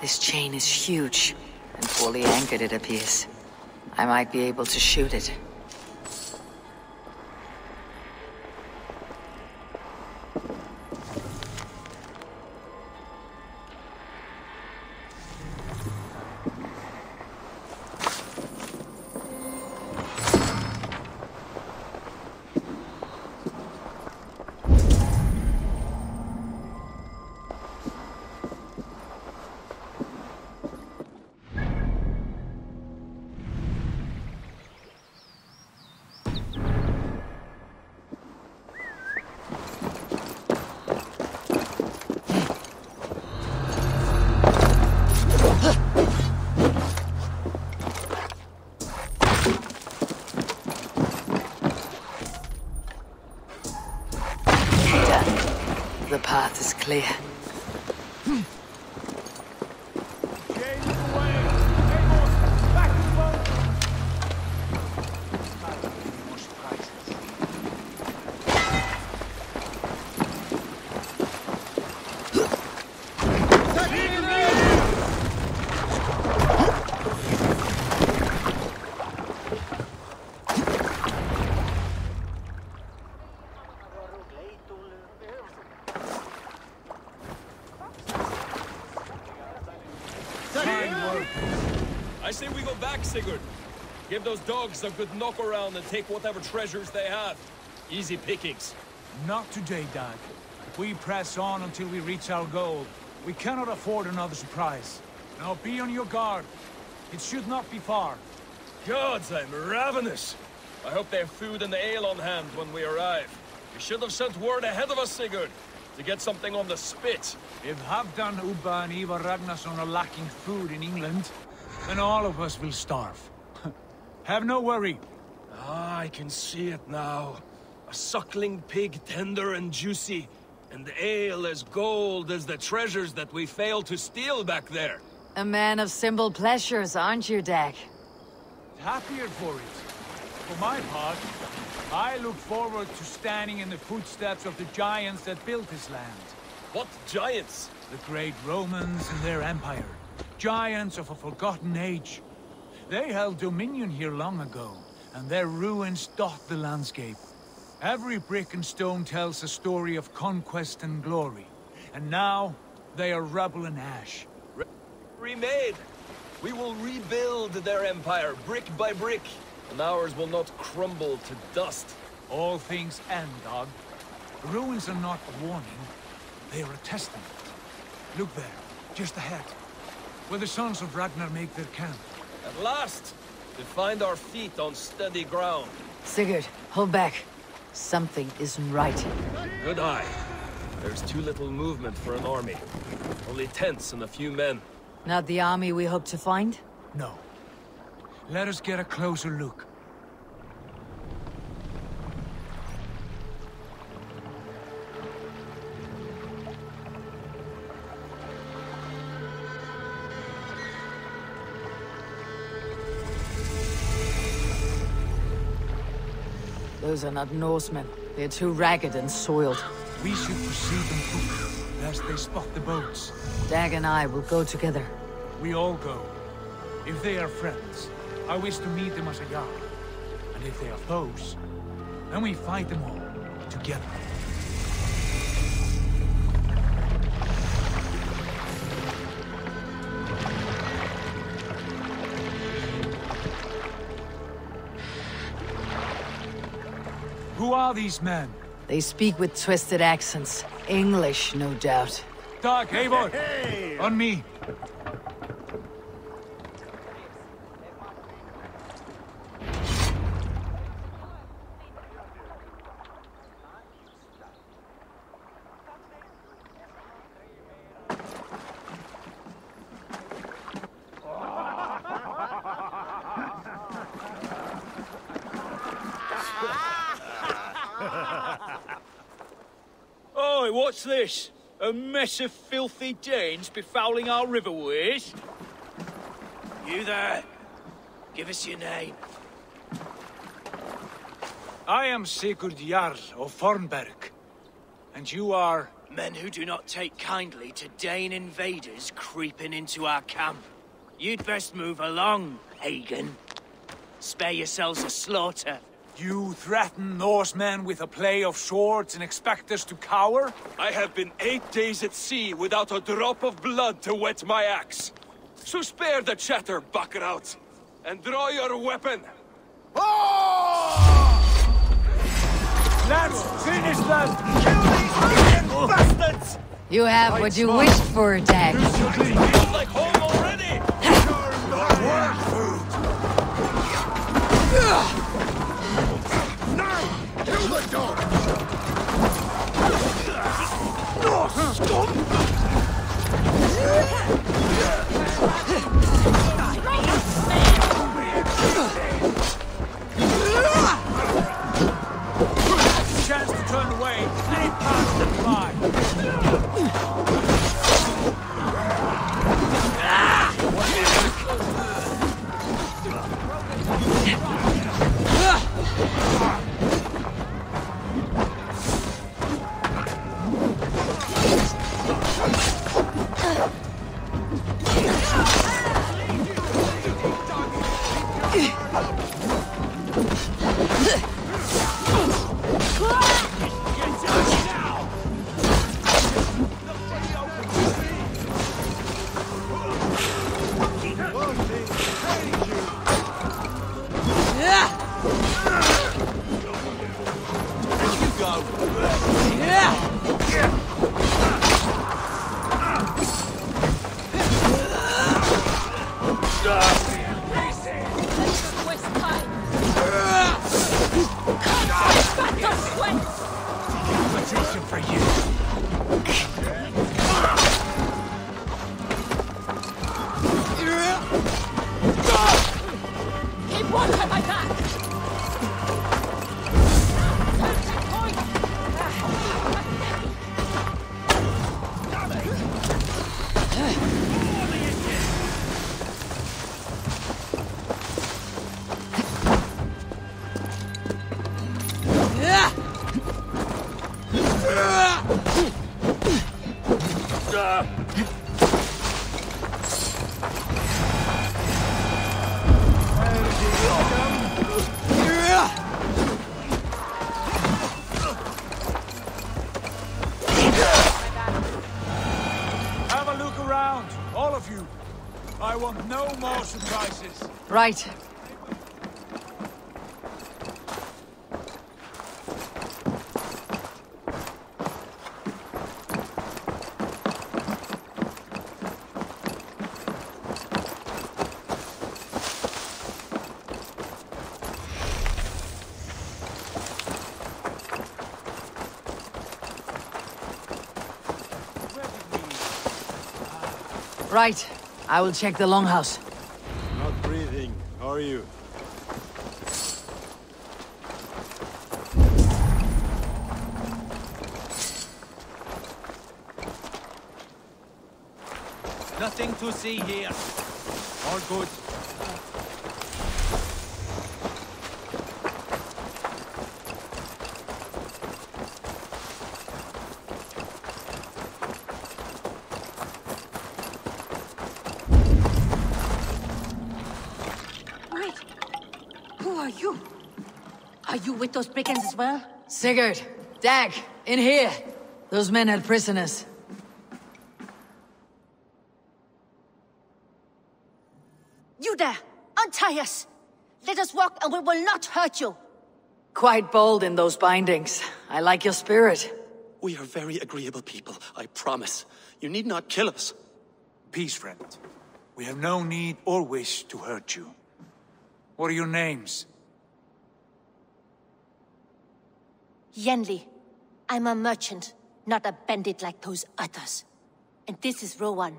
This chain is huge, and poorly anchored it appears. I might be able to shoot it. The path is clear. I say we go back, Sigurd. Give those dogs a good knock around and take whatever treasures they have. Easy pickings. Not today, Dag. We press on until we reach our goal. We cannot afford another surprise. Now be on your guard. It should not be far. Gods, I'm ravenous. I hope they have food and ale on hand when we arrive. You should have sent word ahead of us, Sigurd, to get something on the spit. If Halfdan, Ubba and Ivar Ragnarsson are lacking food in England, then all of us will starve. Have no worry. Ah, I can see it now. A suckling pig, tender and juicy, and ale as gold as the treasures that we failed to steal back there. A man of simple pleasures, aren't you, Dag? Happier for it. For my part, I look forward to standing in the footsteps of the giants that built this land. What giants? The great Romans and their empire. Giants of a forgotten age. They held dominion here long ago, and their ruins dot the landscape. Every brick and stone tells a story of conquest and glory. And now, they are rubble and ash. Remade! We will rebuild their empire, brick by brick, and ours will not crumble to dust. All things end, Dog. Ruins are not a warning. They are a testament. Look there, just ahead, where the sons of Ragnar make their camp. At last! To find our feet on steady ground. Sigurd, hold back. Something isn't right. Good eye. There's too little movement for an army. Only tents and a few men. Not the army we hope to find? No. Let us get a closer look. Those are not Norsemen. They're too ragged and soiled. We should proceed on foot, lest they spot the boats. Dag and I will go together. We all go. If they are friends, I wish to meet them as a Jarl. And if they are foes, then we fight them all, together. Who are these men? They speak with twisted accents. English, no doubt. Dag, Eivor! On me! Oi, what's this? A mess of filthy Danes befouling our riverways? You there? Give us your name. I am Sigurd Jarl of Fornberg. And you are... Men who do not take kindly to Dane invaders creeping into our camp. You'd best move along, Hagen. Spare yourselves a slaughter. You threaten Norsemen with a play of swords and expect us to cower? I have been 8 days at sea without a drop of blood to wet my axe. So spare the chatter, Buckerout, and draw your weapon. Lads, finish them! Kill these freaking bastards! You have what you wished for, Dag. Feels like home already! Work food! Now! Kill the dog! Chance to turn away. Any pass them by. Have a look around, all of you. I want no more surprises. Right. Right. I will check the longhouse. Not breathing, are you? Nothing to see here. All good. Are you with those brigands as well? Sigurd, Dag, in here. Those men had prisoners. You there! Untie us! Let us walk and we will not hurt you! Quite bold in those bindings. I like your spirit. We are very agreeable people, I promise. You need not kill us. Peace, friend. We have no need or wish to hurt you. What are your names? Yenli. I'm a merchant, not a bandit like those others. And this is Rowan.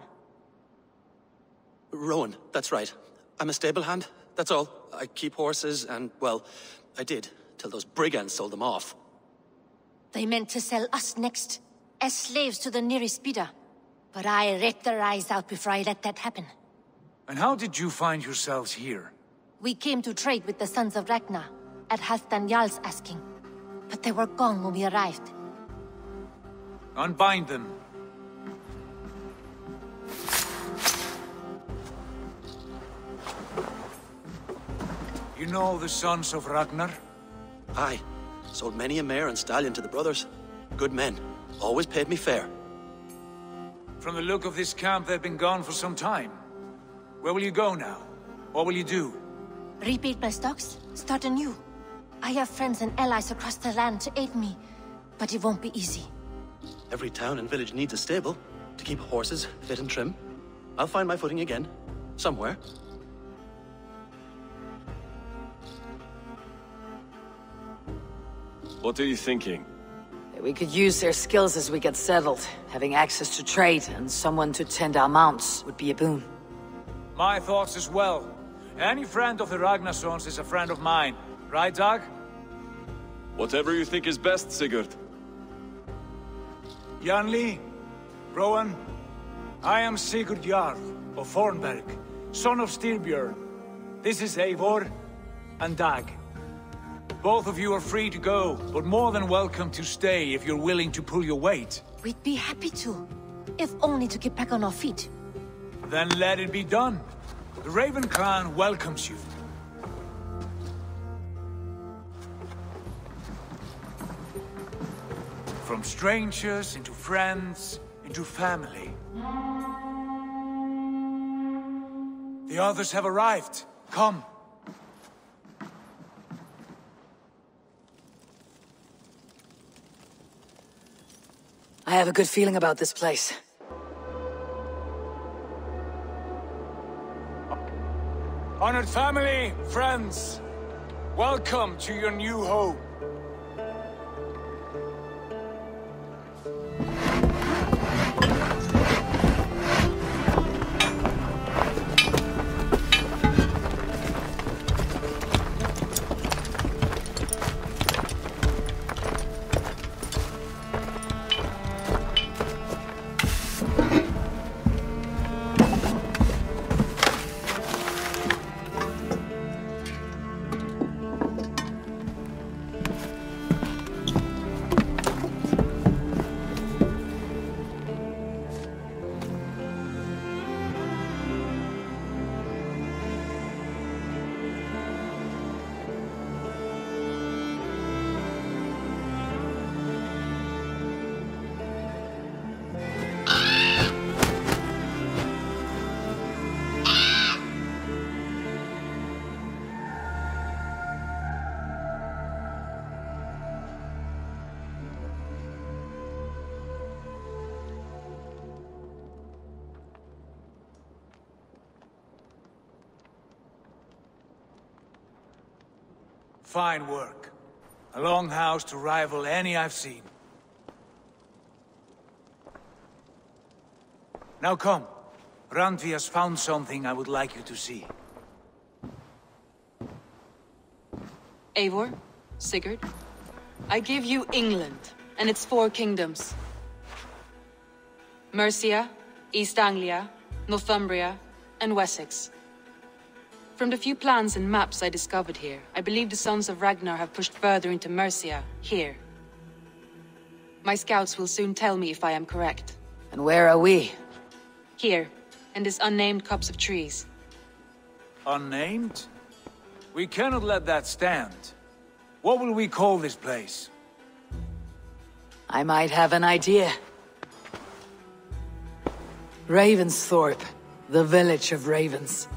Rowan, that's right. I'm a stable hand, that's all. I keep horses and, well, I did, till those brigands sold them off. They meant to sell us next, as slaves to the nearest bidder. But I ripped their eyes out before I let that happen. And how did you find yourselves here? We came to trade with the Sons of Ragnar, at Halfdan Jarl's asking. But they were gone when we arrived. Unbind them. You know the sons of Ragnar? Aye. Sold many a mare and stallion to the brothers. Good men. Always paid me fair. From the look of this camp, they've been gone for some time. Where will you go now? What will you do? Rebuild my stocks, start anew. I have friends and allies across the land to aid me, but it won't be easy. Every town and village needs a stable to keep horses fit and trim. I'll find my footing again. Somewhere. What are you thinking? We could use their skills as we get settled. Having access to trade and someone to tend our mounts would be a boon. My thoughts as well. Any friend of the Ragnarsons is a friend of mine. Right, Dag? Whatever you think is best, Sigurd. Janli, Rowan, I am Sigurd Jarl of Fornberg, son of Styrbjörn. This is Eivor and Dag. Both of you are free to go, but more than welcome to stay if you're willing to pull your weight. We'd be happy to, if only to get back on our feet. Then let it be done. The Raven Clan welcomes you. From strangers into friends, into family. The others have arrived. Come. I have a good feeling about this place. Honored family, friends, welcome to your new home. Fine work. A longhouse to rival any I've seen. Now come. Randvi has found something I would like you to see. Eivor, Sigurd, I give you England and its 4 kingdoms. Mercia, East Anglia, Northumbria, and Wessex. From the few plans and maps I discovered here, I believe the Sons of Ragnar have pushed further into Mercia, here. My scouts will soon tell me if I am correct. And where are we? Here, in this unnamed copse of trees. Unnamed? We cannot let that stand. What will we call this place? I might have an idea. Ravensthorpe, the village of ravens.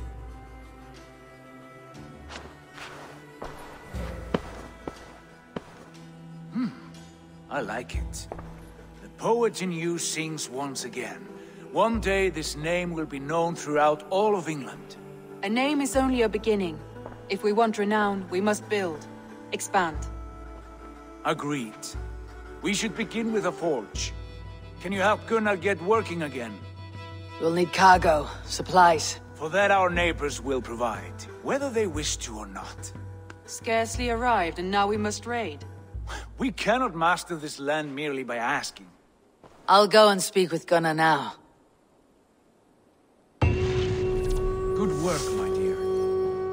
I like it. The poet in you sings once again. One day this name will be known throughout all of England. A name is only a beginning. If we want renown, we must build, expand. Agreed. We should begin with a forge. Can you help Gunnar get working again? We'll need cargo, supplies. For that our neighbors will provide, whether they wish to or not. Scarcely arrived, and now we must raid. We cannot master this land merely by asking. I'll go and speak with Gunnar now. Good work, my dear.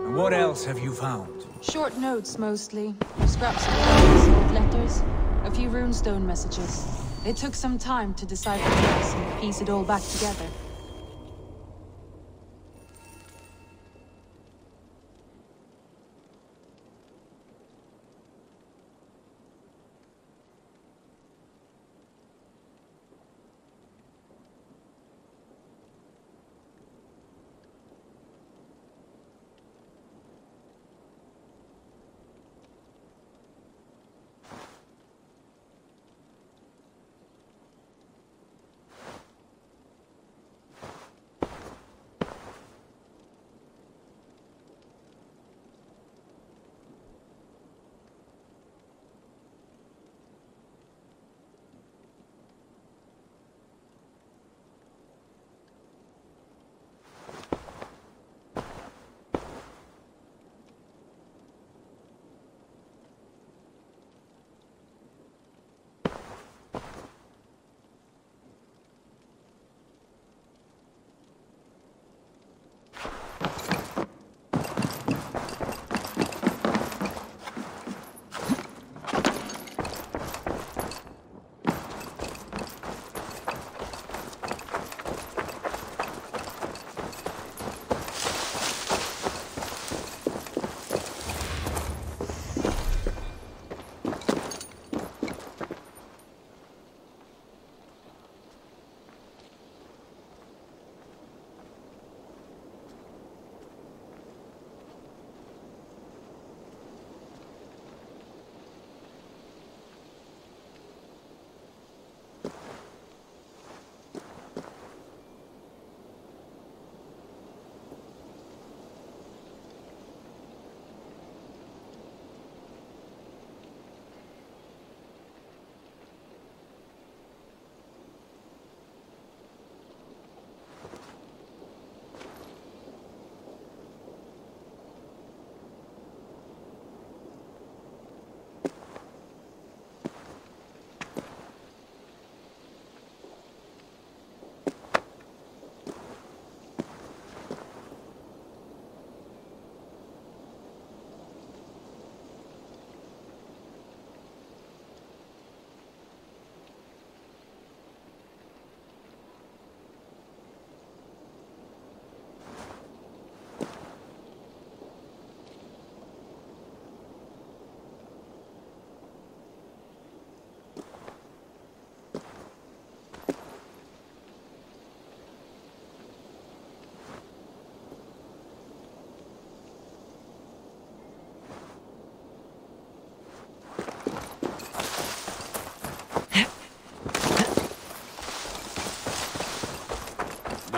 And what else have you found? Short notes, mostly. Scraps of letters, old letters, a few runestone messages. It took some time to decipher this and piece it all back together.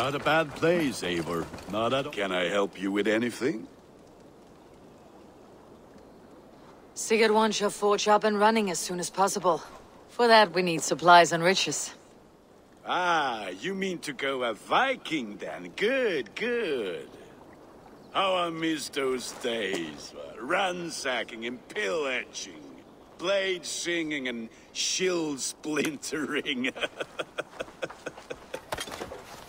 Not a bad place, Eivor. Not at all. Can I help you with anything? Sigurd wants your forge up and running as soon as possible. For that, we need supplies and riches. Ah, you mean to go a Viking then? Good, good. How I miss those days. Ransacking and pillaging. Blade singing and shield splintering.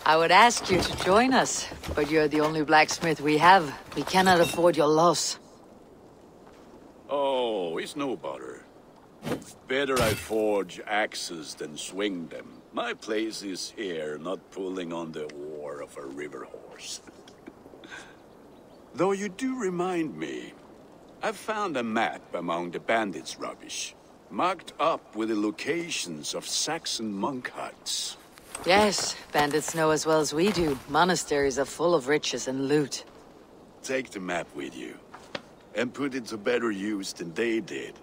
I would ask you to join us, but you're the only blacksmith we have. We cannot afford your loss. Oh, it's no bother. Better I forge axes than swing them. My place is here, not pulling on the oar of a river horse. Though you do remind me, I've found a map among the bandits' rubbish, marked up with the locations of Saxon monk huts. Yes, bandits know as well as we do. Monasteries are full of riches and loot. Take the map with you, and put it to better use than they did.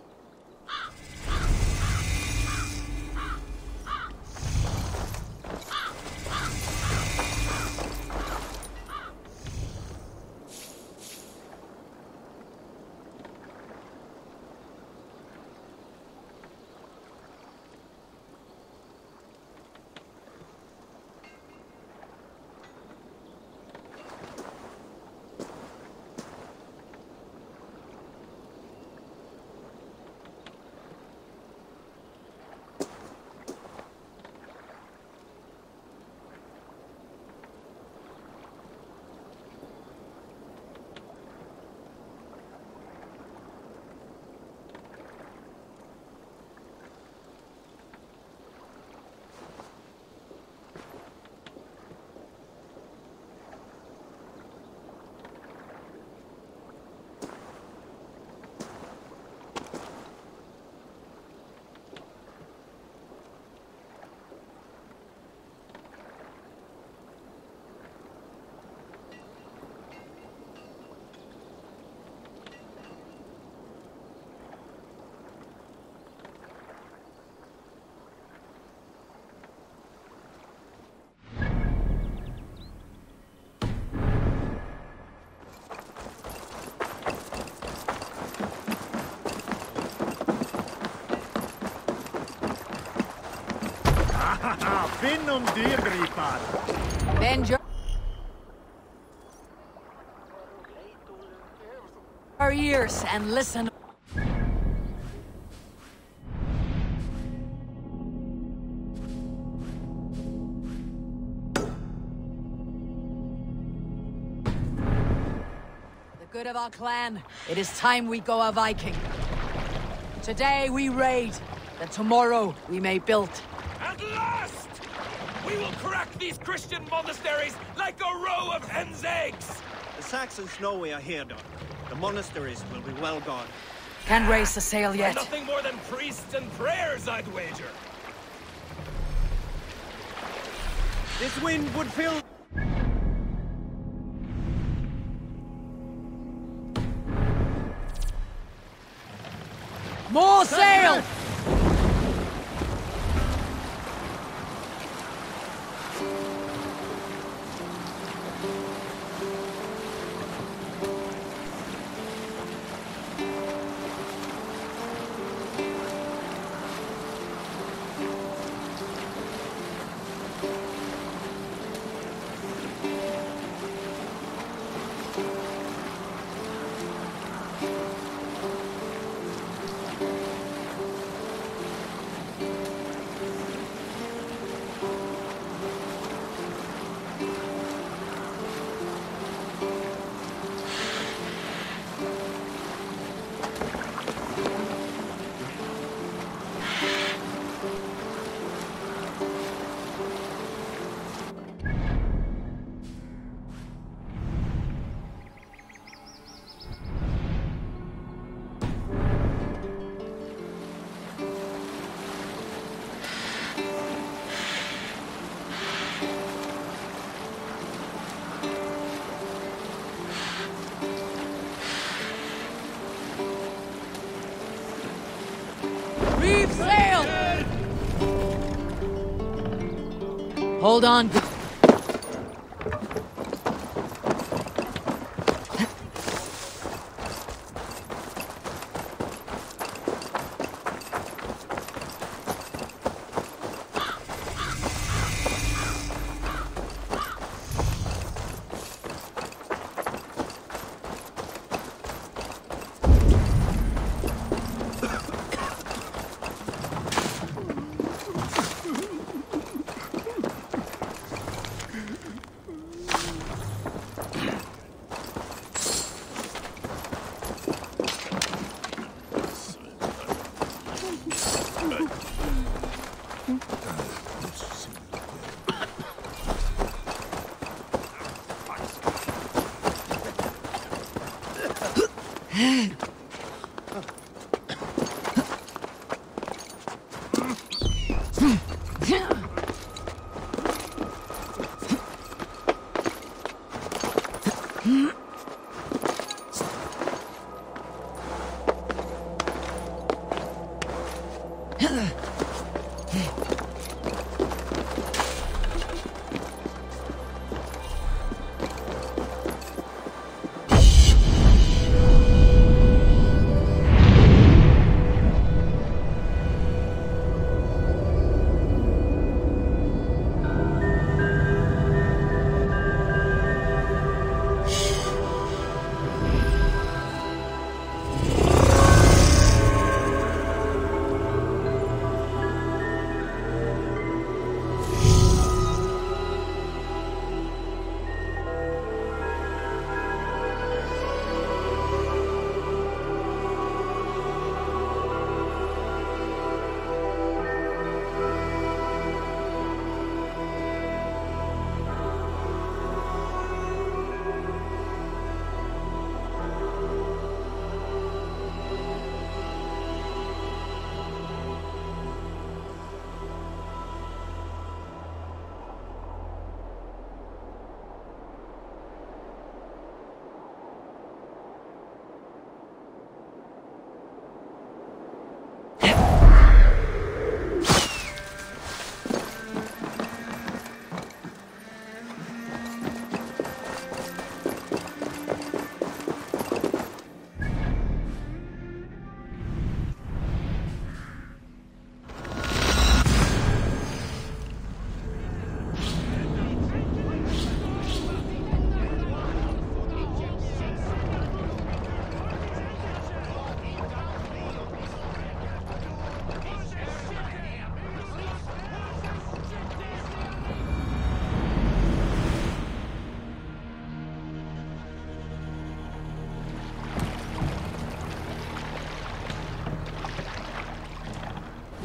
Finn dyrgripar! Bend your ears and listen. Good of our clan, it is time we go a Viking. Today we raid, that tomorrow we may build. At last! We will crack these Christian monasteries like a row of hen's eggs! The Saxons know we are here, Doc. The monasteries will be well guarded. Can't raise the sail yet. Nothing more than priests and prayers, I'd wager. This wind would fill... More sail! Reef sail! Hold on.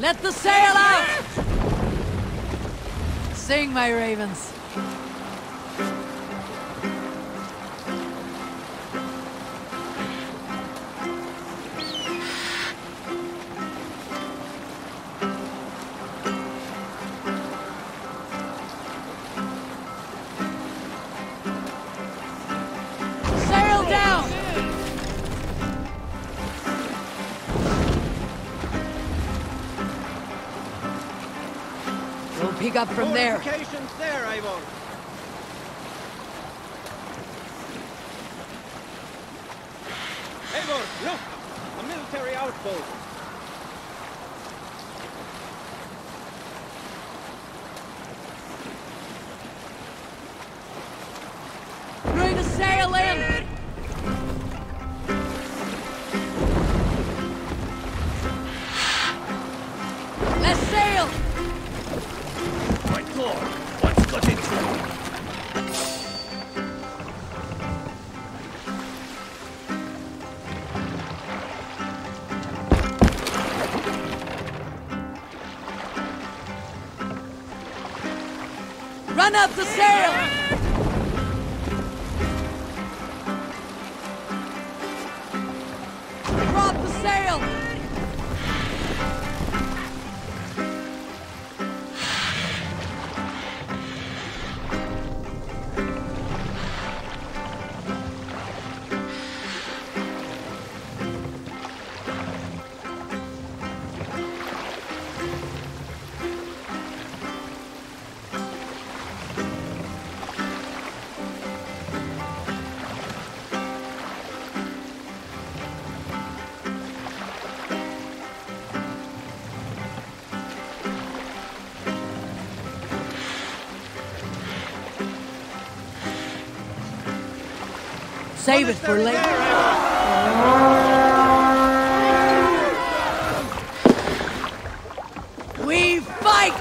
Let the sail out! Sing, my ravens. Sail down! We'll pick up from there. Fortifications there, Eivor. Eivor, look! A military outpost. Bring the sail in! Let's sail! My God, what's got into you? Run up the sail! Drop the sail! Save it for later. We fight!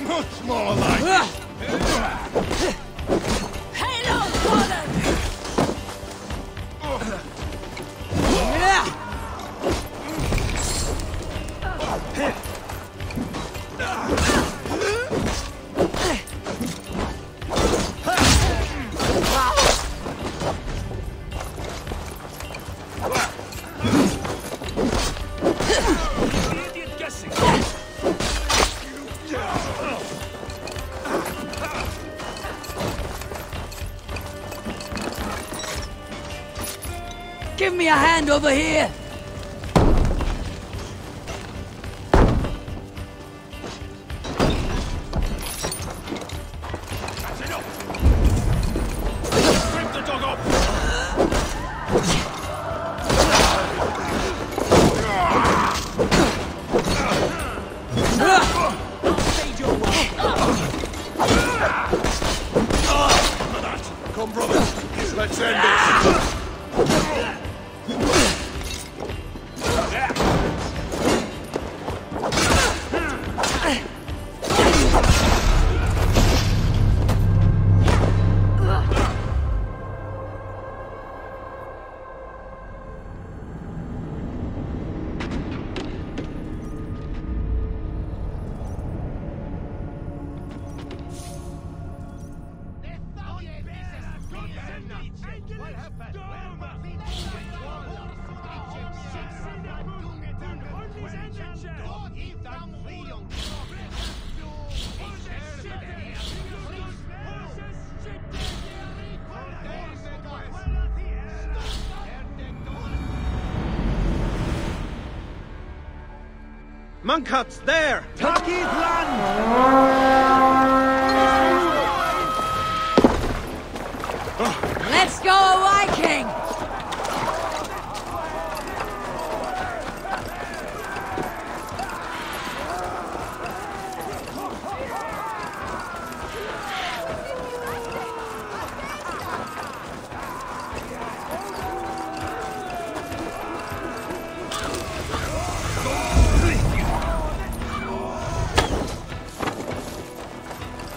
Much more like Halo, Gordon! Idiot guessing. Give me a hand over here! Come, brothers. Let's end this. Monkhuts, there! Let's go, Viking!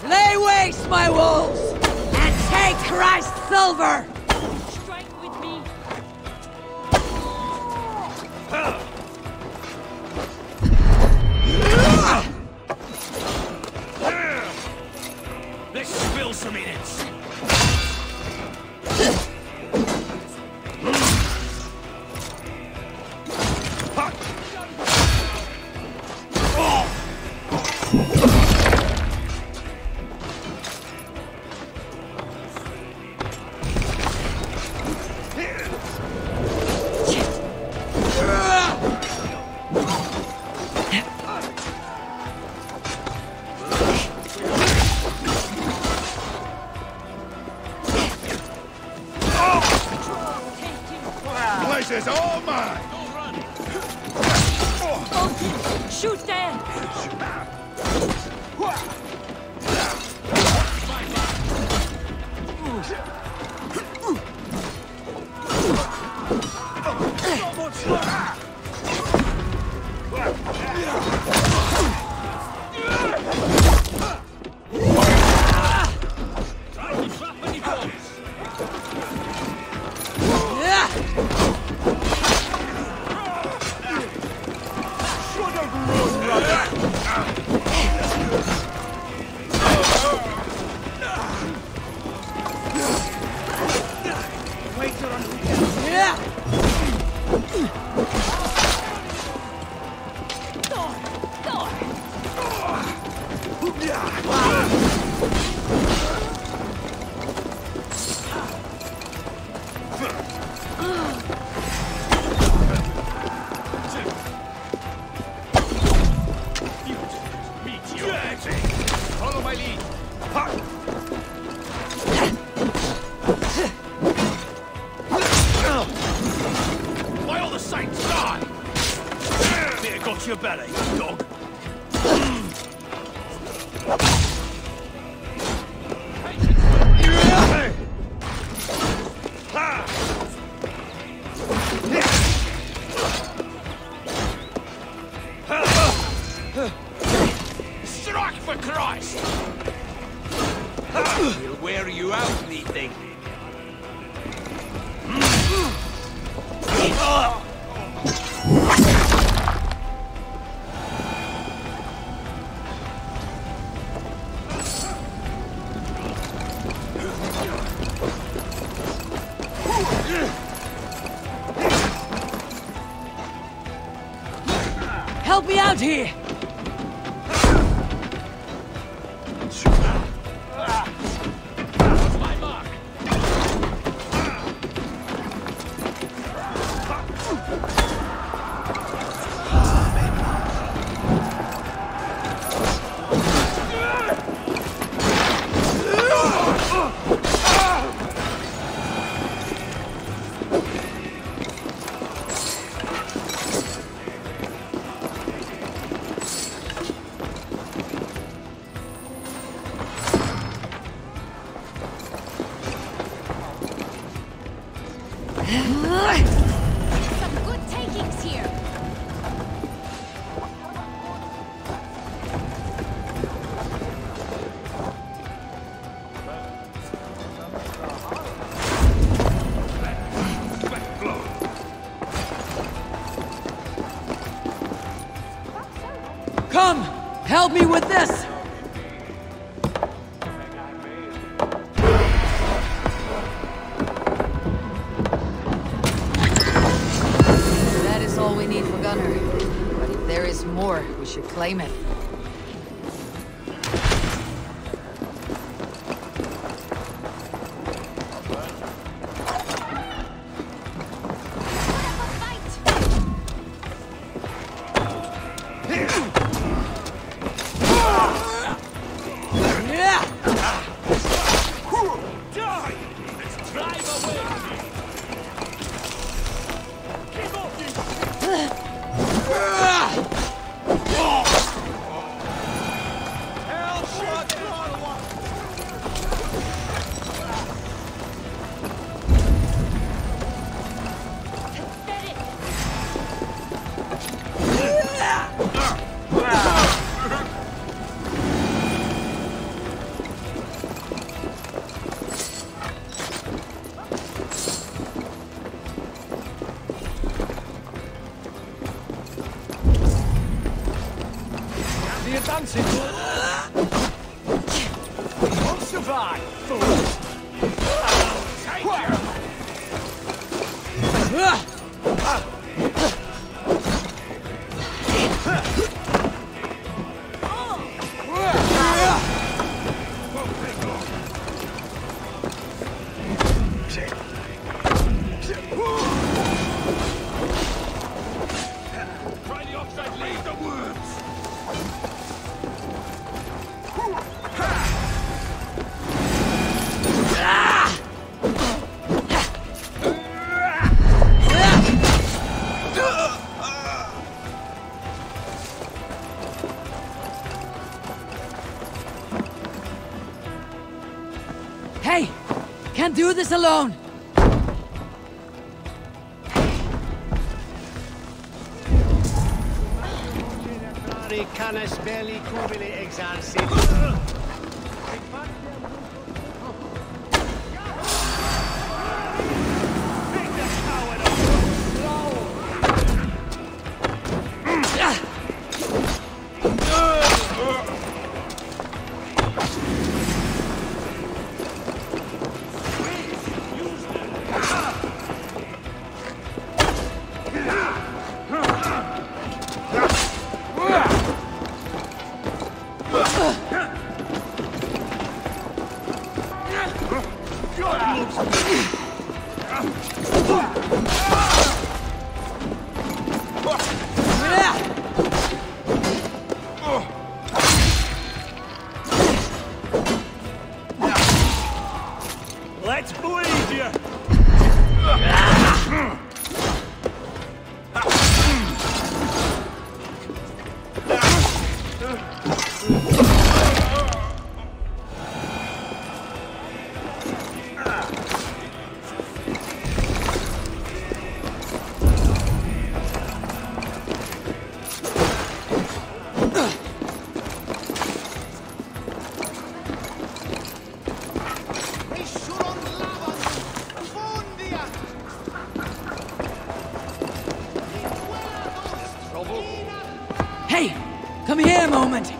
Lay waste my wolves! And take Christ's silver! Strike with me. Let's spill some innards. Place is all mine! Shoot there! Follow my lead. By all the saints, die! Beer got your belly, dog. Strike for Christ! We'll wear you out, me thing. Help me out here! Some good takings here. Come! Help me with this! That is all we need for Gunner. But if there is more, we should claim it. The advantage. Won't survive, fools. Take Try the offside, leave the worms. Hey! Can't do this alone! Let's bleed you. Hey! Come here a moment!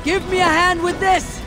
Give me a hand with this!